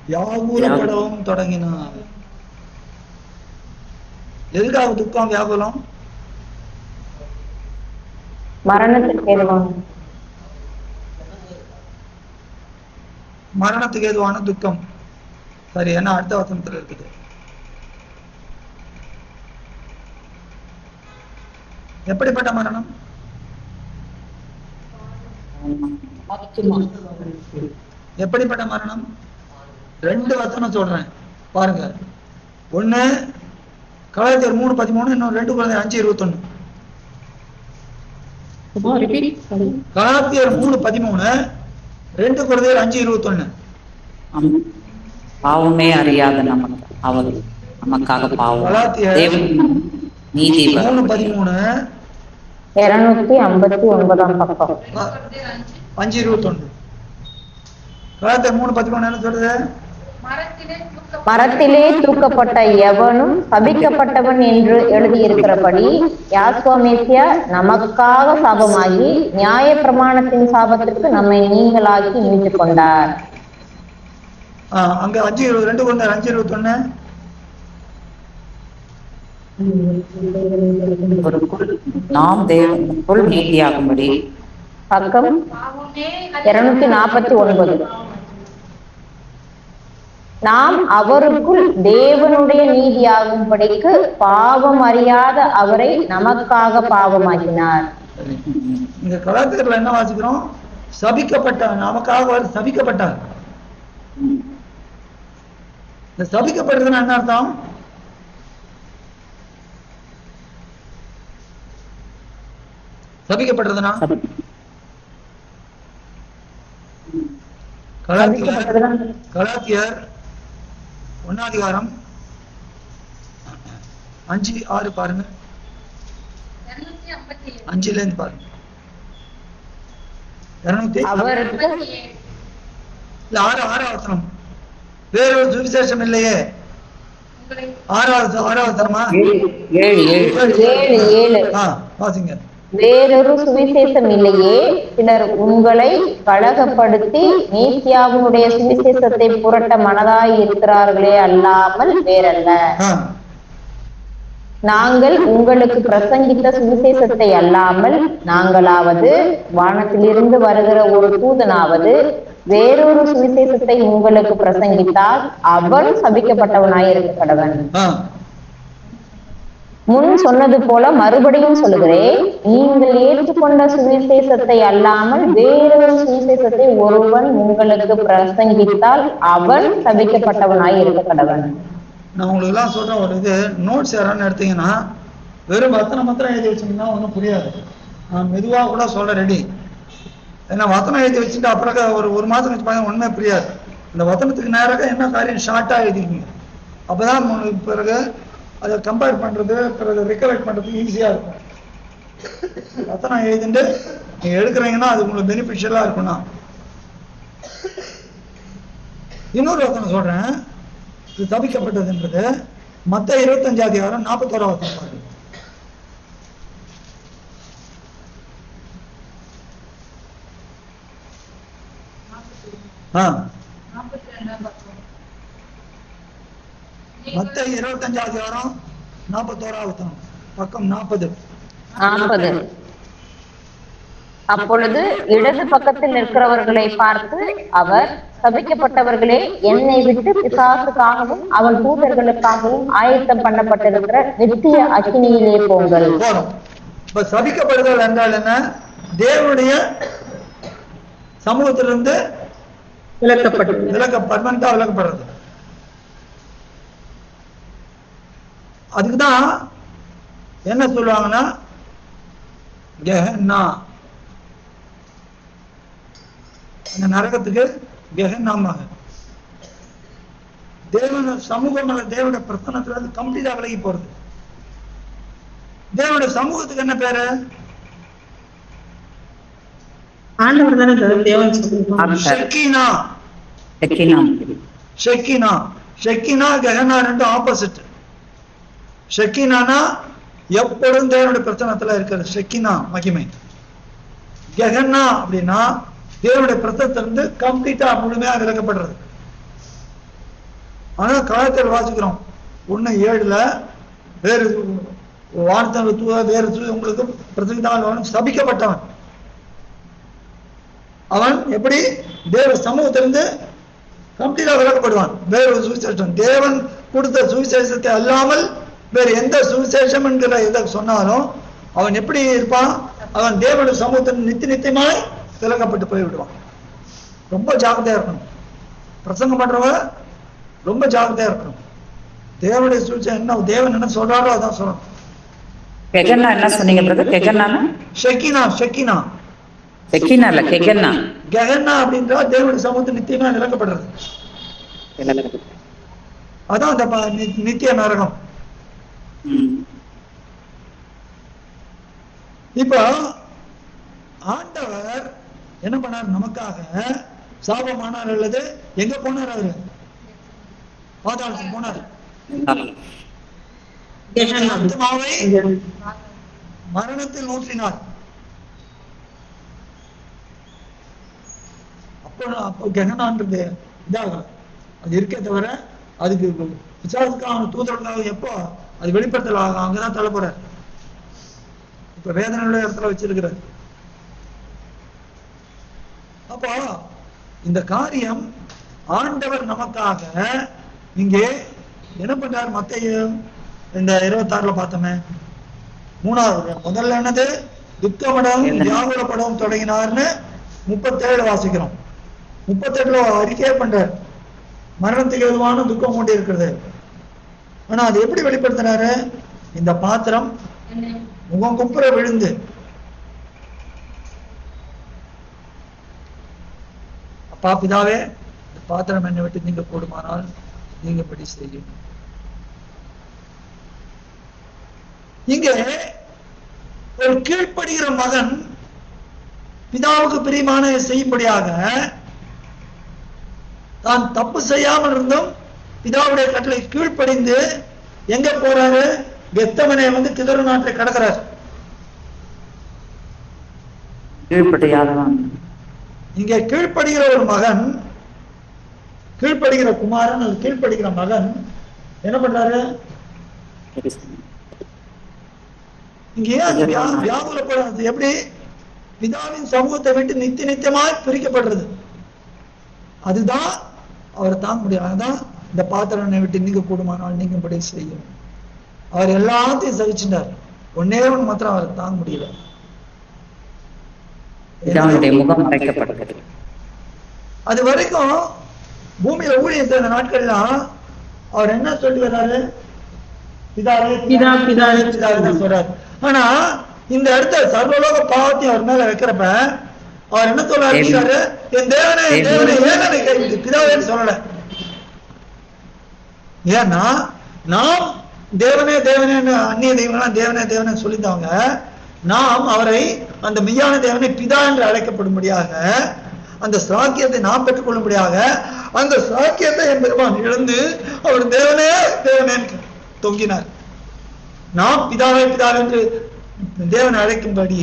வியாகுலப்படவும் தொடங்கினார். எதுக்காக துக்கம் வியாகுலம்? மரணத்துக்கு ஏதுவான துக்கம். சரி, என்ன அடுத்த வசனத்துல இருக்குது? எப்படிப்பட்ட மரணம்? எப்படிப்பட்ட மரணம்? 2 வசனம் சொல்றேன் பாருங்க. ஒண்ணு கலாத்தியர் 3:13, இன்னும் 2 குழந்தை 5:21. கலாத்தியர் 3:13, 2 குழந்தையர் 5:21. பாவமே அறியாத நமக்கு அவர் நமக்காக பாவம். கலாத்தியர் நீதி 3:13, 259 பக்கம் 5:21. கலாத்தியர் 3:13 என்ன சொல்றது? மரத்திலே தூக்கப்பட்ட எவனும் சபிக்கப்பட்டவன் என்று எழுதியிருக்கிறபடி யாஸ்வமேசியா நமக்காக சாபமாகி நியாய பிரமாணத்தின் சாபத்திற்கு நம்மை நீங்களாக்கி மீட்டுக் கொண்டார். அங்க 5:2 கொண்டு 5:21. நாம் தேவனுக்குள் நீதியாகும்படி பக்கம் 249. நாம் அவருக்குள் தேவனுடைய நீதியாகும்படிக்கு பாவம் அறியாத அவரை நமக்காக பாவமாக்கினார். இந்த கலாத்தியர்ல என்ன வாசிக்கிறோம்? சபிக்கப்பட்டார், நமக்காக சபிக்கப்பட்டார். இந்த சபிக்கப்படுறதுன்னா என்ன அர்த்தம்? சபிக்கப்படுறதுன்னா கலாத்தியர் 1 அதிகாரம் 5:6 பாருங்க. 5ல இருந்து பாருங்க. 6 வசனம். வேறொரு சுவிசேஷம் இல்லையே. 6வது வசனமா? 7 வாசிங்க. வேறொரு சுவிசேஷம் இல்லையே, சிலர் உங்களை கலகப்படுத்தி நீத்தியாவுடைய சுவிசேஷத்தை புரட்ட மனதாய் இருக்கிறார்களே அல்லாமல் வேறல்ல. நாங்கள் உங்களுக்கு பிரசங்கித்த சுவிசேஷத்தை அல்லாமல் நாங்களாவது வானத்திலிருந்து வருகிற ஒரு தூதனாவது வேறொரு சுவிசேஷத்தை உங்களுக்கு பிரசங்கித்தால் அவன் சபிக்கப்பட்டவனாயிருக்க கடவன். முன் சொன்னது போல மறுபடியும் சொல்லுகிறேன், நீங்கள் ஏற்றுக்கொண்ட சுவிசேஷத்தை அல்லாமல் வேறொரு சுவிசேஷத்தை ஒருவன் உங்களுக்கு பிரசங்கித்தால் அவன் சபிக்கப்பட்டவனாய் இருக்க கடவன். நான் உங்களுக்கு எல்லாம் சொல்றேன், ஒரு இது நோட்ஸ் யாரான்னு எடுத்தீங்கன்னா வெறும் வசனம் எழுதி வச்சீங்கன்னா ஒன்றும் புரியாது. நான் மெதுவாக கூட சொல்ல ரெடி. ஏன்னா வசனம் எழுதி வச்சுட்டு அப்புறம் ஒரு மாதம் கழிச்சு பார்த்தா ஒன்றுமே புரியாது. இந்த வசனத்துக்கு நேராக என்ன காரியம் ஷார்ட்டாக எழுதிக்கீங்க. அப்போதான் பிறகு அதை கம்பேர் பண்ணுறது, பிறகு ரிகலெக்ட் பண்ணுறதுக்கு ஈஸியாக இருக்கும். வசனம் எழுதிட்டு நீங்கள் எடுக்கிறீங்கன்னா அது உங்களுக்கு பெனிஃபிஷியலாக இருக்கும்னா. இன்னொரு வசனம் சொல்கிறேன், இது தவிக்கப்பட்டதுன்றது மத்த 25 அதிகாரம் 41 வசனம். மத்த 25 அதிகாரம் 41 வசனம், பக்கம் 40. அப்பொழுது இடது பக்கத்தில் நிற்கிறவர்களை பார்த்து அவர், சபிக்கப்பட்டவர்களே, என்னை விட்டு பிசாசுக்காகவும் அவன் தூதர்களுக்காகவும் ஆயத்தம் பண்ணப்பட்டிருக்கிற நித்திய அக்கினியிலே போங்கள். இப்ப சபிக்கப்படுதல் என்றால் என்ன? தேவனுடைய சமூகத்திலிருந்து விலக்கப்படுறது. அதுக்குதான் என்ன சொல்லுவாங்கன்னா கெஹன்னா, அந்த நரகத்துக்கு கெஹன்னாமாங்க. தேவன சமூகம் தேவனுடைய பிரசன்னத்துல இருந்து கம்ப்ளீட்டா விலகி போறது. தேவனுடைய சமூகத்துக்கு என்ன பேரு? ஷெக்கீனா. ஷெக்கீனா ஷெக்கீனா கெஹன்னா ரெண்டு ஆப்போசிட். ஷெக்கீனானா எப்பொழுதும் தேவனுடைய பிரசன்னத்துல இருக்கிறது, ஷெக்கீனா மகிமை. கெஹன்னா அப்படின்னா தேவனுடைய பிரசன்னத்திலிருந்து கம்ப்ளீட்டா முழுமையா விலக்கப்படுறது. ஆனா காலத்தில் வாசிக்கிறோம் 1:7 வேறு வார்த்தை வேறு உங்களுக்கு பிரதிதான் சபிக்கப்பட்டவன். அவன் எப்படி தேவ சமூகத்திலிருந்து கம்ப்ளீட்டா விலக்கப்படுவான். வேறு சுவிசேஷம், தேவன் கொடுத்த சுவிசேஷத்தை அல்லாமல் வேறு எந்த சுவிசேஷம் என்கிற இதை சொன்னாலும் அவன் எப்படி இருப்பான்? அவன் தேவனுடைய சமூகத்தின் நித்தியமாய் விலக்கப்பட்டு போய் விடுவான். ரொம்ப ஜாக்கிரதையா இருக்கணும். பிரசங்கம் பண்றவங்க ரொம்ப ஜாக்கிரதையா இருக்கணும். தேவனுடைய சுவிசேஷம் என்ன தேவன் என்ன சொல்றாரோ அதான் சொல்லணும். என்ன சொன்னீங்க பிரதர்? ஷெக்கீனா. ஷெக்கீனா செக்கினா இல்ல, கெகன்னா. கெகன்னா அப்படின்றா தேவனுடைய சமூகத்தில் நித்தியமா விலக்கப்படுறது. அதான் அந்த நித்திய நரகம். இப்ப ஆண்டவர் என்ன பண்ணார்? நமக்காக சாபமானார் அல்லது எங்க போனார்? அவரு பாதாளத்துக்கு போனார். ஆத்மாவை மரணத்தில் ஊற்றினார். அப்போ கெகனான்றது இதாகும், அது இருக்கே தவிர அதுக்கு விசாரத்துக்காக தூதர்களுக்காக எப்போ அது வெளிப்படுத்தல் ஆகும், அங்கதான் தள்ள போறார். இப்ப வேதனையுள்ள இடத்துல வச்சிருக்கிறார். அப்போ இந்த காரியம் ஆண்டவர் நமக்காக இங்கே என்ன பண்றார்? மத்தேயு இந்த 26 பார்த்தோமே, 3வது முதல்ல என்னது? துக்கமடம் வியாகுலப்படம் தொடங்கினார்னு 37 வாசிக்கிறோம். 38 அறிக்கையே பண்றார், மரணத்துக்கு எதுவான துக்கம் கொண்டு இருக்கிறது. ஆனா அது எப்படி வெளிப்படுத்தினாரு? இந்த பாத்திரம் முகம் குப்புற விழுந்து அப்பா பிதாவே, இந்த பாத்திரம் என்னை விட்டு நீங்க போடுமானால் நீங்க படி செய்யும். இங்க ஒரு கீழ்ப்படுகிற மகன் பிதாவுக்கு பிரியமான செய்யும்படியாக தான் தப்பு செய்யாமல் இருந்தும் பிதாவுடைய கட்டளை கீழ்ப்படிந்து எங்க போறாரு? கெத்செமனே கிதரு நாட்டை கடக்கிறார். இங்க கீழ்ப்படுகிற ஒரு மகன், கீழ்ப்படுகிற குமாரன், கீழ்ப்படுகிற மகன் என்ன பண்றாரு? இங்கே வியாகுலப்படுறது எப்படி? பிதாவின் சமூகத்தை விட்டு நித்தியமாய் பிரிக்கப்படுறது. அதுதான் அவர் தாங்க முடியும். அதுதான் இந்த பாத்திரனை விட்டு நீங்க கூடுமானால் நீங்கபடி செய்யும். அவர் எல்லாத்தையும் சகிச்சுட்டார். ஒன்னே ஒன்று மாத்திரம் அவர் தாங்க முடியல. அது வரைக்கும் பூமியில ஊழியத்தை இந்த நாட்கள்லாம் அவர் என்ன சொல்லி வர்றாரு? பிதாவே பிதாவே பிதாவே சொல்றாரு. ஆனா இந்த இடத்த சர்வலோக பாவத்தையும் அவர் மேல வைக்கிறப்ப அவர் என்ன சொல்றாரு? என் தேவனே தேவனே ஏன் கைவிட்டு பிதாவேன்னு சொல்லல. ஏன்னா நாம் தேவனே தேவனே அந்நிய தெய்வங்களாம் தேவனே தேவனே சொல்லித்தவங்க, நாம் அவரை அந்த மெய்யான தேவனை பிதா என்று அழைக்கப்படும்படியாக அந்த சாக்கியத்தை நாம் பெற்றுக்கொள்ளும்படியாக அந்த சாக்கியத்தை என் பெருமான் இழந்து அவர் தேவனே தேவனே தொங்கினார். நாம் பிதாவே பிதாவே என்று தேவனை அழைக்கும்படி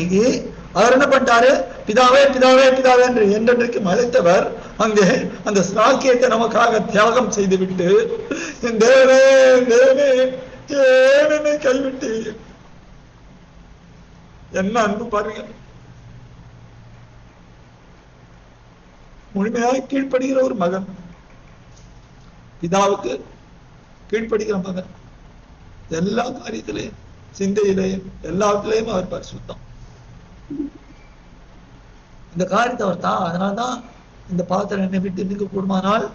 அவர் என்ன பண்ணிட்டாரு? பிதாவே பிதாவே பிதாவே என்று என்றென்றைக்கு அழைத்தவர் அங்கே அந்த சாக்கியத்தை நமக்காக தியாகம் செய்துவிட்டு என் தேவனே தேவனே ஏன் கைவிட்டு என்ன அன்பு பாருங்க. முழுமையாக கீழ்ப்படுகிற ஒரு மகன், பிதாவுக்கு கீழ்ப்படுகிற மகன், எல்லா காரியத்திலையும் சிந்தையிலையும் எல்லாத்திலையும் அவர் பரிசுத்தம். இந்த காரியத்தை அவர் தான். அதனால்தான் இந்த பாத்திரம் என்னை விட்டு நீங்க கூடுமானால்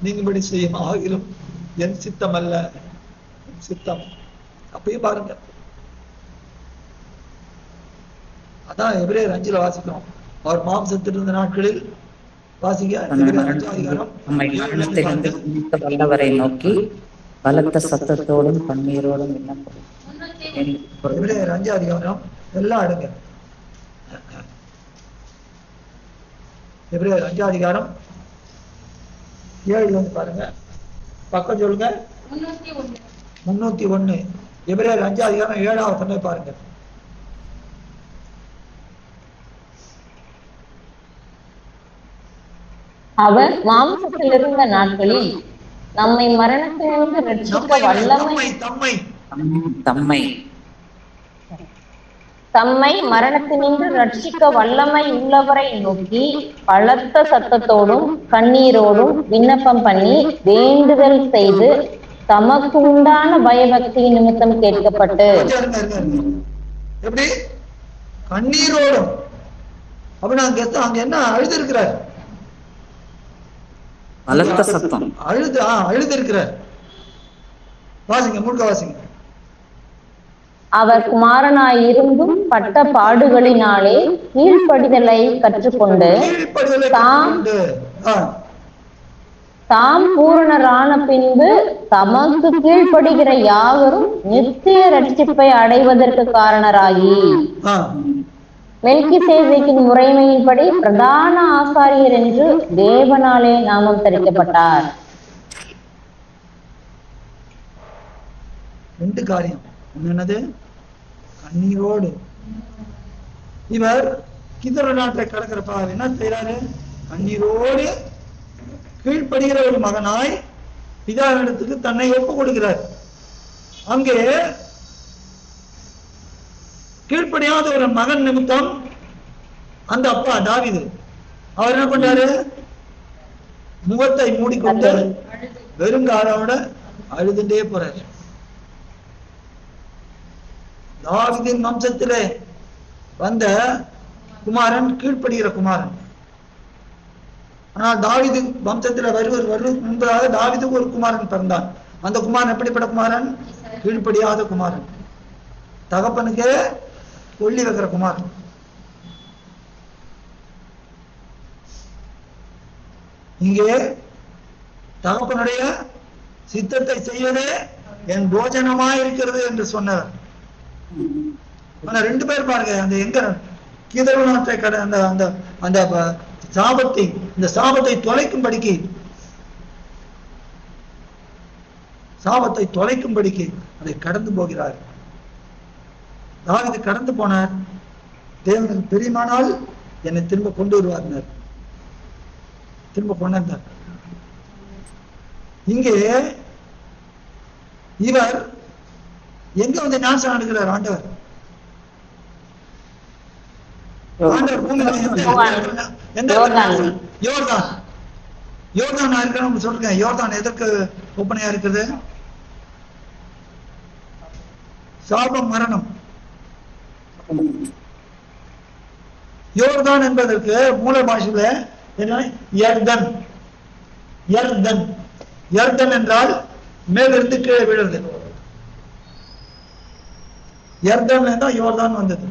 நீங்கபடி செய்யும், ஆகிலும் என் சித்தம் அல்ல சித்தம். அப்பயும் பாருங்க, அதான் எபிரேயர் 5 வாசிக்கிறோம். அவர் மாம்சத்தில் இருந்த நாட்களில் வாசிக்க வல்லவரை நோக்கி பலத்த சத்தத்தோடும் கண்ணீரோடும் எபிரேயர் 5 எல்லாம் அடுங்க. எபிரேயர் 5 7 பாருங்க, பக்கம் சொல்லுங்க. 301. எபிரேயர் 5 7 பாருங்க. அவர் மாம்சத்தில் இருந்த நாட்களில் நம்மை மரணத்திலிருந்து ரட்சிக்க தம்மை மரணத்தினின்று ரட்சிக்க வல்லமை உள்ளவரை நோக்கி பலத்த சத்தத்தோடும் கண்ணீரோடும் விண்ணப்பம் பண்ணி வேண்டுதல் செய்து தமக்கு உண்டான பயபக்தி நிமித்தம் கேட்கப்பட்டு. எப்படி கண்ணீரோடும் அப்படி அங்க என்ன அழுது இருக்கிறார், பலத்த சத்தம் அழுது இருக்கிறார். வாசிங்க, முழுக்க வாசிங்க. அவர் குமாரனாயிருந்தும் பட்ட பாடுகளினாலே கீழ்ப்படிதலை கற்றுக்கொண்டு தாம் பூரணரான பின்பு தமக்கு கீழ்ப்படுகிற யாவரும் நித்திய ரட்சிப்பை அடைவதற்கு காரணராகி மெல்கிசேதேக்கின் முறைமையின்படி பிரதான ஆசாரியர் என்று தேவனாலே நாமம் தரிக்கப்பட்டார். 2 காரியம். என்னது? கண்ணீரோடு இவர் கிதர நாட்டை கடக்கிறப்ப என்ன செய்யறாரு? கண்ணீரோடு கீழ்ப்படுகிற ஒரு மகனாய் பிதாவிடத்துக்கு தன்னை ஒப்பு கொடுக்கிறார். அங்கே கீழ்ப்படியாத ஒரு மகன் நிமித்தம் அந்த அப்பா தாவீது அவர் என்ன பண்றாரு? முகத்தை மூடிக்கொண்டு வெறுங்காலோட அழுதுண்டே போறாரு. தாவீதின் வம்சத்திலே வந்த குமாரன் கீழ்ப்படுகிற குமாரன். ஆனால் தாவீது வம்சத்தில் வருவதற்கு முன்பதாக தாவீதுக்கு ஒரு குமாரன் பிறந்தான். அந்த குமாரன் எப்படிப்பட்ட குமாரன்? கீழ்ப்படியாத குமாரன், தகப்பனுக்கு கொல்லி வைக்கிற குமாரன். இங்கே தகப்பனுடைய சித்தத்தை செய்வதே என் போஜனமா இருக்கிறது என்று சொன்னார். ஆனா 2 பேர் பாருங்க, அந்த எங்க கீதரு நாட்டை கடை அந்த அந்த அந்த சாபத்தை, இந்த சாபத்தை தொலைக்கும்படிக்கு அதை கடந்து போகிறார். தாவீது கடந்து போனார். தேவனுக்கு பெரியமானால் என்னை திரும்ப கொண்டு வருவார், திரும்ப கொண்டார். இங்கே இவர் எங்க வந்து ஞானஸ்நானம் எடுக்கிறார்? ஆண்டவர் யோர்தான் இருக்கிறோம் சொல்லுங்க. யோர்தான் எதற்கு ஒப்பனையா இருக்குது? சாபம், மரணம். யோர்தான் என்பதற்கு மூல பாஷையில என்ன? யர்தன். யர்தன் யர்தன் என்றால் மேலிருந்து கீழே விழுறது. யர்தன் தான் யோர்தான் வந்தது.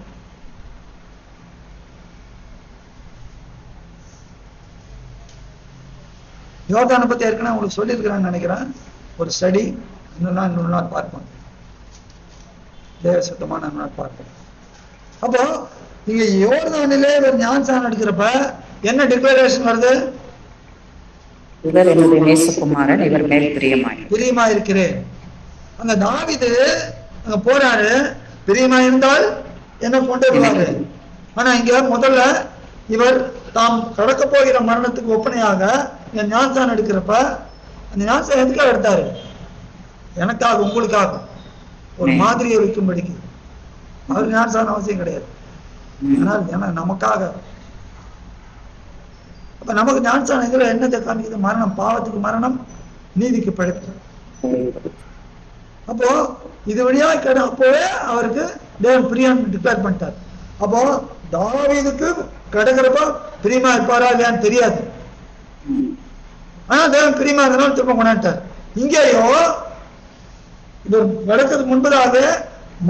யோர்தானை பத்தி ஏற்கனவே உங்களுக்கு சொல்லியிருக்கிறான்னு நினைக்கிறேன். ஒரு ஸ்டடி இன்னொரு நாள் பார்ப்போம். தேவ சுத்தமான நாள் பார்ப்போம். அப்போ நீங்க யோர்தானிலே ஒரு ஞானஸ்நானம் எடுக்கிறப்ப என்ன டிக்ளரேஷன் வருது? இவர் என்னுடைய நேசகுமாரன், இவர் மேல் பிரியமா இருக்கிறேன். அங்க தாவீது அங்க போறாரு, பிரியமா இருந்தால் என்ன கொண்டு வருவாரு. ஆனா இங்க முதல்ல இவர் தாம் கடக்க போகிற மரணத்துக்கு ஒப்பனையாக ஞானஸ்நானம் எடுக்கிறப்ப அந்த ஞானஸ்நானம் எதுக்காக எடுத்தாரு? எனக்காக, உங்களுக்காக ஒரு மாதிரியை வைக்கும்படிக்கு. அவர் ஞானஸ்நானம் அவசியம் கிடையாது, ஆனால் நமக்காக. அப்ப நமக்கு ஞானஸ்நானம் இதுல என்னத்தை காமிக்குது? மரணம், பாவத்துக்கு மரணம், நீதிக்கு பிழைப்பு. அப்போ இது வழியா அப்போவே அவருக்கு தேவன் பிரியான்னு டிக்ளேர் பண்ணிட்டார். அப்போ தாவீதுக்கு கிடக்கிறப்ப பிரியமா இருப்பாரா இல்லையான்னு தெரியாது. ஆனா தேவன் பிரியமா இருந்தாலும் திரும்ப கொண்டாட்டார். இங்கேயோ இவர் நடக்கிறதுக்கு முன்பதாக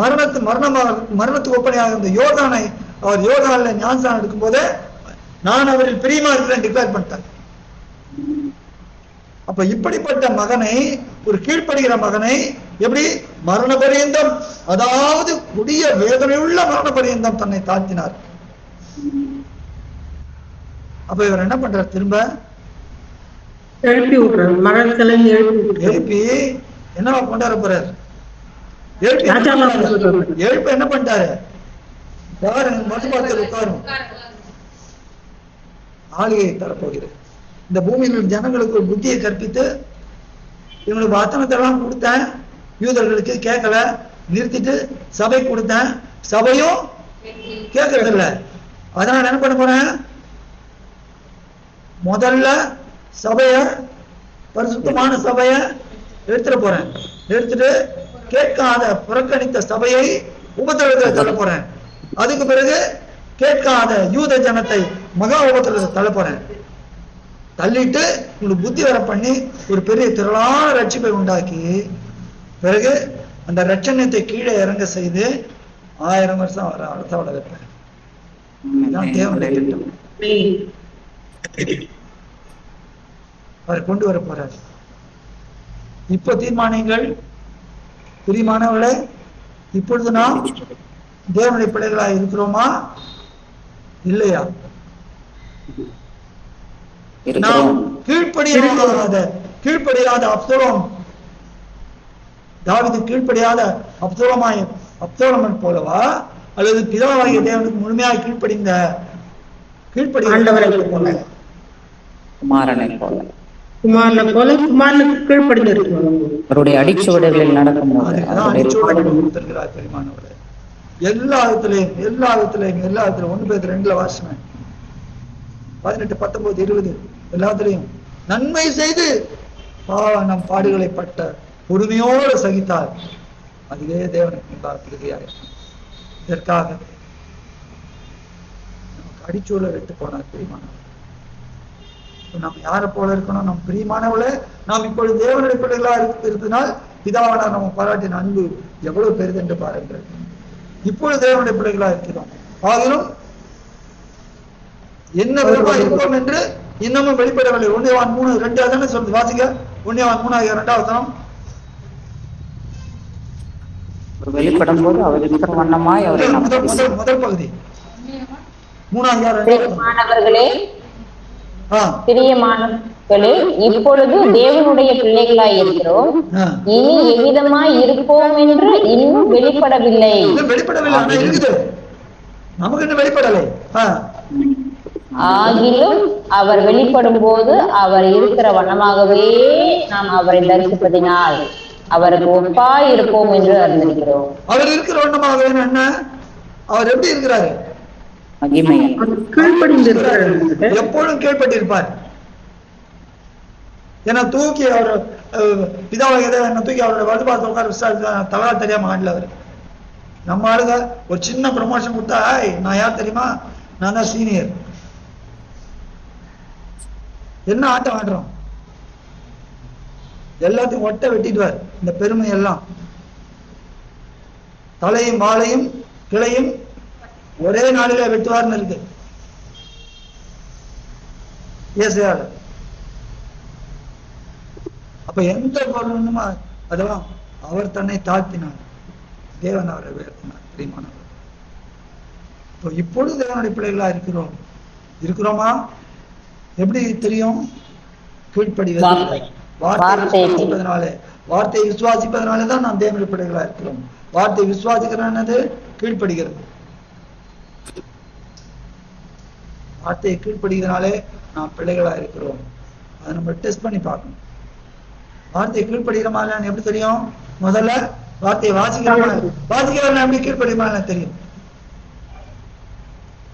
மரணத்துக்கு ஒப்பனையாக இருந்த யோர்தானை அவர் யோர்தான்ல ஞானஸ்நானம் எடுக்கும் போதே நான் அவரில் பிரியமா இருக்கிறேன் டிக்ளேர் பண்ணிட்டார். அப்ப இப்படிப்பட்ட மகனை, ஒரு கீழ்ப்படுகிற மகனை எப்படி மரண பரியந்தம், அதாவது கொடிய வேதனையுள்ள மரண பரியந்தம் தன்னை தாழ்த்தினார். அப்ப இவர் என்ன பண்றார்? திரும்ப எழுப்பி விடுறாரு, மரணத்துல எழுப்பி என்னவா கொண்டாட போறாரு? எழுப்ப என்ன பண்ணிட்டாரு? மதுபாத்தில் உட்காரும் ஆளுகையை தரப்போகிறது. இந்த பூமியில் ஜனங்களுக்கு ஒரு புத்தியை கற்பித்து இவங்களுக்கு வசனத்தை எல்லாம் கொடுத்தேன், யூதர்களுக்கு கேட்கல, நிறுத்திட்டு சபை கொடுத்தேன், சபையும் கேட்கறது இல்லை. அதனால என்ன பண்ண போறேன்? முதல்ல சபைய, பரிசுத்தமான சபைய எடுத்துட போறேன். எடுத்துட்டு கேட்காத புறக்கணித்த சபையை உபத்திரவத்தை தள்ள போறேன். அதுக்கு பிறகு கேட்காத யூத ஜனத்தை மகா உபத்திரவத்தை தள்ள போறேன். தள்ளிட்டு உங்களுக்கு புத்தி வர பண்ணி ஒரு பெரிய திரளான ரட்சிப்பை உண்டாக்கி பிறகு அந்த ரட்சணத்தை கீழே இறங்க செய்து 1000 வருஷம் வர அரசோட வைப்பேன். தேவனுடைய திட்டம். அவர் கொண்டு வர போறார். இப்ப தீர்மானங்கள் பிரியமானவர்களே, இப்பொழுது நாம் தேவனுடைய பிள்ளைகளா இருக்கிறோமா இல்லையா? நாம் கீழ்ப்படியாத அப்சலோம், தாவீது கீழ்ப்படியாத அப்சலோமன் போலவா, அல்லது பிதாவாகிய தேவனுக்கு முழுமையாக கீழ்ப்படியாண்டவரை போல, குமாரனை போல, குமாரனுக்கு கீழ்ப்படிந்திருக்கிறார். அவருடைய அடிச்சுவடுகளில் நடக்கும்போது கொடுத்திருக்கிறார். பெருமானவரை எல்லா விதத்திலையும் 1 பேர் 2 வாசனை 18, 19, 20 எல்லாத்திலையும் நன்மை செய்து நம் பாடுகளை பட்ட பொறுமையோடு சகித்தார். அதுவே தேவனுக்கு இதற்காக நமக்கு அடிச்சூழல் விட்டு போனார். பிரியமானவர், நாம் யாரை போல இருக்கணும்? நம் பிரியமானவளே, நாம் இப்பொழுது தேவனுடைய பிள்ளைகளா இருப்பதனால் பிதாவான நம்ம பாராட்டின அன்பு எவ்வளவு பெரிது என்று பாருங்கள். இப்பொழுது தேவனுடைய பிள்ளைகளா இருக்கிறோம். ஆகிலும் என்ன விதமா இருப்போம் என்று இன்னமும் வெளிப்படவில்லை. 1 யோவான் 3:2 தானே சொல்லுது. வாசிக்க 1 யோவான் 3:2 வெளிப்படும் போது அவர் இருக்கிற வண்ணமாய் அவரை முதல் பகுதி 3:2. பிரியமானவர்களே, இப்பொழுது தேவனுடைய பிள்ளைகளாய் இருக்கிறோம், இனி எவ்விதமாய் இருப்போம் என்று இன்னும் வெளிப்படவில்லை. நமக்கு இன்னும் வெளிப்படலை. ஆகிலும் அவர் வெளிப்படும் போது அவர் இருக்கிற வண்ணமாகவே நாம் அவரை தரிசிப்பதினால் அவருக்கு ஒப்பாய் இருப்போம் என்று அறிந்திருக்கிறோம். அவர் இருக்கிற வண்ணமாகவே என்ன? அவர் எப்படி இருக்கிறாரு? எப்பொழுதும் கீழ்பட்டிருப்பார். ஏன்னா தூக்கி அவர் பிதாவாக தூக்கி அவரோட வலுபாத்து உட்கார விசாரிச்சா தவறா தெரியாம ஆடல அவரு. நம்ம ஆளுங்க ஒரு சின்ன ப்ரமோஷன் கொடுத்தா, நான் யார் தெரியுமா, நான் தான் சீனியர். என்ன ஆட்டம் ஆடுறோம்? எல்லாத்தையும் ஒட்ட வெட்டிடுவார். இந்த பெருமை எல்லாம் தலையும் வாழையும் கிளையும் ஒரே நாளில வெட்டுவார்னு இருக்கு. அப்ப எந்த பொருளுமா அதெல்லாம் அவர் தன்னை தாழ்த்தினார், தேவன் அவரை உயர்த்தினார். பிரியமானவர், இப்பொழுது தேவனுடைய பிள்ளைகளா இருக்கிறோமா? எப்படி தெரியும்? கீழ்ப்படிவதனாலே, வார்த்தையை விசுவாசிப்பதனாலே தான் நாம் தேவனுடைய பிள்ளைகளா இருக்கிறோம். வார்த்தை விசுவாசிக்கிறது கீழ்ப்படுகிறது. வார்த்தையை கீழ்ப்படுகிறதுனாலே நாம் பிள்ளைகளா இருக்கிறோம். அதை நம்ம டெஸ்ட் பண்ணி பார்க்கணும். வார்த்தையை கீழ்ப்படுகிற மாதிரி எப்படி தெரியும்? முதல்ல வார்த்தையை வாசிக்கிறவங்க எப்படி கீழ்ப்படுகிற தெரியும்.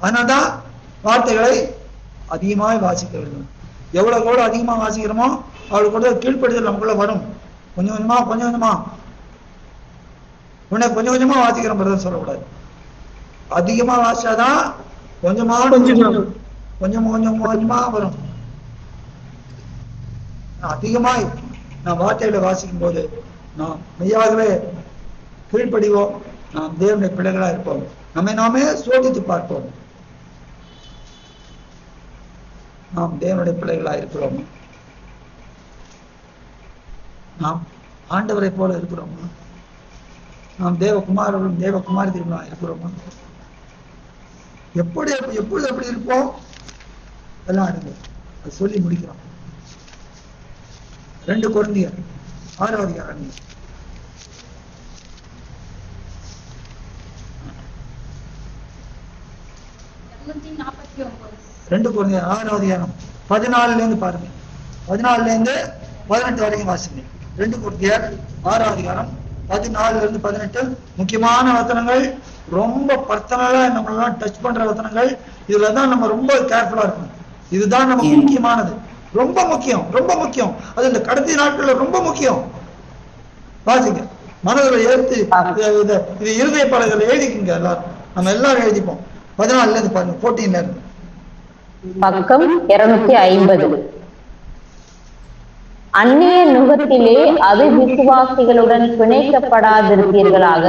அதனால்தான் வார்த்தைகளை அதிகமாக வாசிக்க வேண்டும். எவ்வளவு கூட அதிகமா வாசிக்கிறோமோ அவளுக்கு கூட கீழ்ப்படுதல் நமக்குள்ள வரும். கொஞ்சம் கொஞ்சமா உன்னை கொஞ்சம் கொஞ்சமா வாசிக்கிறோம் பிரதர் சொல்லக்கூடாது. அதிகமா வாசிச்சாதான் கொஞ்சமா கொஞ்சமா வரும். அதிகமாய் நாம் வார்த்தைகளை வாசிக்கும் போது நாம் மெய்யாகவே கீழ்ப்படிவோம். நாம் தேவனுடைய பிள்ளைகளா இருப்போம். நம்மை நாமே சோதித்து பார்ப்போம். நாம் தேவனுடைய பிள்ளைகளா இருக்கிறோம். நாம் ஆண்டவரை போல இருக்கிறோமா? நாம் தேவகுமாரர்களும் தேவகுமாரிகளா இருக்கிறோமா? எப்பொழுது எப்படி இருப்போம் எல்லாம் அடுங்க அது சொல்லி முடிக்கிறோம். 2 கொரிந்தியர் 6வது அதிகாரம் 2 கொரிந்தியர் 6வது அதிகாரம் 14ல இருந்து பாருங்க. 14ல இருந்து 18 வரைக்கும் வாசிங்க. 2 கொரிந்தியர் 6வது அதிகாரம் 14ல இருந்து 18 முக்கியமான வசனங்கள். ரொம்ப பர்சனலா நம்மளெல்லாம் டச் பண்ற வசனங்கள். இதுலதான் நம்ம ரொம்ப கேர்ஃபுல்லா இருக்கணும். இதுதான் நமக்கு முக்கியமானது. ரொம்ப முக்கியம். அது இந்த கடைசி நாட்கள்ல ரொம்ப முக்கியம். வாசிங்க, மனதில் ஏற்று இது இருதய பலகையில எழுதிக்குங்க. எல்லாரும் நம்ம எல்லாரும் எழுதிப்போம். 14ல இருந்து பாருங்க, 14ல இருந்து பக்கம் 250. அந்நிய நுகத்திலே அவிசுவாசிகளுடன் பிணைக்கப்படாதிருப்பீர்களாக.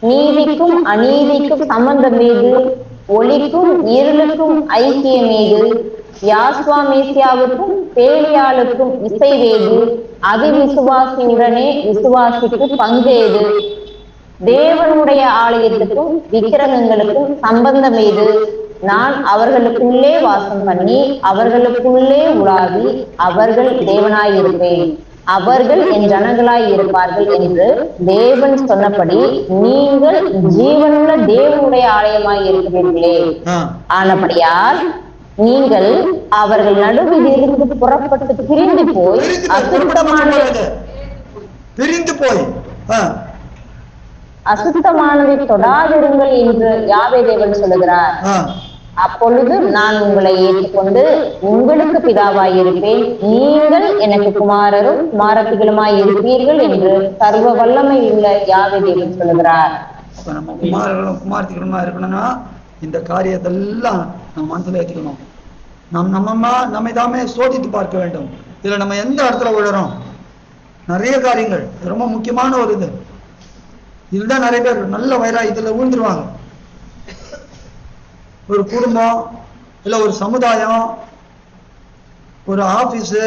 நீதிக்கும் அநீதிக்கும் சம்பந்தம் ஏது? ஒளிக்கும் இருளுக்கும் ஐக்கியம் ஏது? யாஸ்வா மேசியாவுக்கும் பேலியாளுக்கும் இசைவேது? அவிசுவாசியுடனே விசுவாசிக்கு பங்கேது? தேவனுடைய ஆலயத்துக்கும் விக்கிரகங்களுக்கும் சம்பந்தம் ஏது? நான் அவர்களுக்குள்ளே வாசம் பண்ணி அவர்களுக்குள்ளே உலாவி அவர்கள் தேவனாயிருப்பேன், அவர்கள் என் ஜனங்களாய் இருப்பார்கள் என்று தேவன் சொன்னபடி நீங்கள் ஜீவனுள்ள தேவனுடைய ஆலயமாய் இருக்கிறீர்களே. ஆனபடியால் நீங்கள் அவர்கள் நடுவில் இருந்து புறப்பட்டு பிரிந்து போய் அசுத்தமானதை தொடாதிருங்கள் என்று யாவே தேவன் சொல்லுகிறார். அப்பொழுது நான் உங்களை ஏற்றுக்கொண்டு உங்களுக்கு பிதாவாய் இருப்பேன், நீங்கள் எனக்கு குமாரரும் குமாரத்திகளுமாய் இருப்பீர்கள் என்று சர்வ வல்லமை உள்ள யாவே தேவன் சொல்லுகிறார். நம்ம குமாரர்களும் குமாரத்திகளுமா இருக்கணும்னா இந்த காரியத்தெல்லாம் நம்ம மனசுல ஏற்றுக்கணும். நம்மை தாமே சோதித்து பார்க்க வேண்டும். இதுல நம்ம எந்த இடத்துல விழுறோம்? நிறைய காரியங்கள் ரொம்ப முக்கியமான ஒரு இதுதான் நிறைய பேர் நல்ல வயரா இதுல விழுந்துருவாங்க. ஒரு குடும்பம் இல்ல ஒரு சமுதாயம், ஒரு ஆபீஸ்,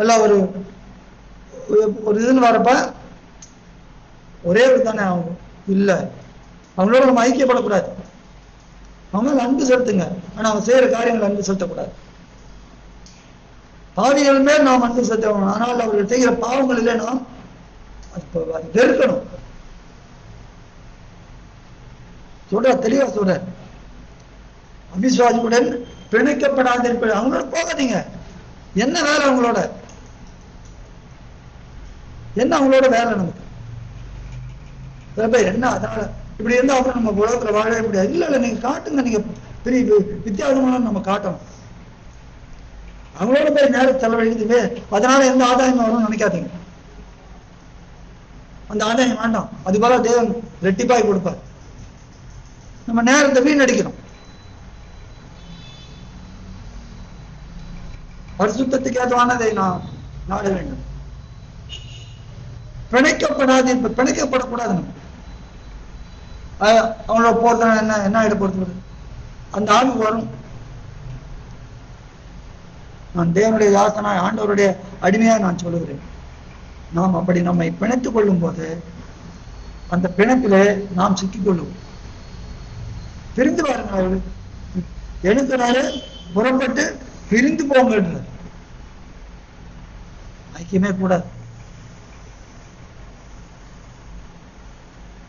இல்ல ஒரு இதுன்னு வரப்ப ஒரே தானே அவங்க இல்ல, அவங்களோட நம்ம ஐக்கியப்படக்கூடாது. அவங்க அன்பு செலுத்துங்க, ஆனா அவங்க செய்யற காரியங்கள் அன்பு செலுத்தக்கூடாது. பாவிகள் மேல் நாம் அன்பு செலுத்தணும், ஆனால் அவர்கள் செய்கிற பாவங்கள் இல்லை நாம் வெறுக்கணும். சொல்ற தெளிவா சொல்ற, அவிசுவாசியுடன் பிணைக்கப்படாதிருப்ப. அவங்களோட போகாதீங்க. என்ன வேலை அவங்களோட? என்ன அவங்களோட வேலை? நமக்கு என்ன அதனால இப்படி இருந்தா அப்புறம் நம்ம உலகத்துல வாழவே முடியாது. இல்ல நீங்க காட்டுங்க, நீங்க பெரிய வித்தியாசமான நம்ம காட்டணும். அவங்களோட போய் நேரம் செலவழிக்குதுவே, அதனால எந்த ஆதாயம் வரும்னு நினைக்காதீங்க. அந்த ஆதாயம் வேண்டாம். அது போல தேவன் ரெட்டிப்பாய் கொடுப்பார். நம்ம நேரத்தை வீணடிக்கிறோம். பரிசுத்தத்துக்கு ஏதுவானதை நாம் நாட வேண்டும். பிணைக்கப்படக்கூடாது. அவங்களோட போறது என்ன ஈடுபடுத்துவது? அந்த ஆய்வு வரும். நான் தேவனுடைய தாசனாய் ஆண்டவருடைய அடிமையாக நான் சொல்லுகிறேன். நாம் அப்படி நம்மை பிணைத்துக் கொள்ளும் போது அந்த பிணைப்பிலே நாம் சிக்கிக்கொள்ளுவோம். பிரிந்து பாருங்க, எழுத்துனாலே புறப்பட்டு பிரிந்து போங்க. ஐக்கியமே கூடாது.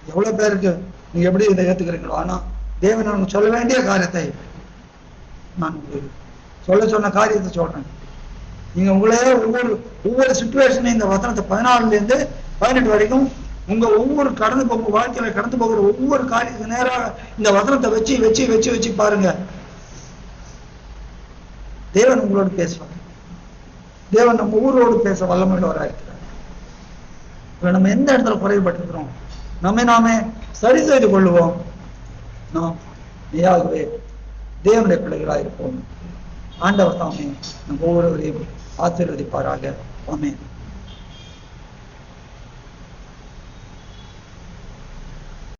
எவ்வளவு பேருக்கு நீங்க எப்படி இதை ஏத்துக்கிறீங்களோ, ஆனா தேவன் நமக்கு சொல்ல வேண்டிய காரியத்தை நான் சொன்ன காரியத்தை சொல்றேன். நீங்க உங்களே ஒவ்வொரு சிச்சுவேஷனையும் இந்த வசனத்தை 14ல இருந்து 18 வரைக்கும் உங்க ஒவ்வொரு வாழ்க்கையில கடந்து போகிற ஒவ்வொரு காரியத்துக்கு நேராக இந்த வசனத்தை வச்சு வச்சு வச்சு வச்சு பாருங்க. தேவன் உங்களோடு பேசுவார். தேவன் நம்ம ஊரோடு பேச வல்லமையுள்ளவராக இருக்கிறார். இப்ப நம்ம எந்த இடத்துல குறைபட்டிருக்கிறோம், நாமே சரி செய்து கொள்ளுவோம். நாம் மெய்யாகவே தேவனுடைய பிள்ளைகளாக இருப்போம். ஆண்டவர் தாமே நம்ம ஒவ்வொருவரையும் ஆசீர்வதிப்பாராக. ஆமென்.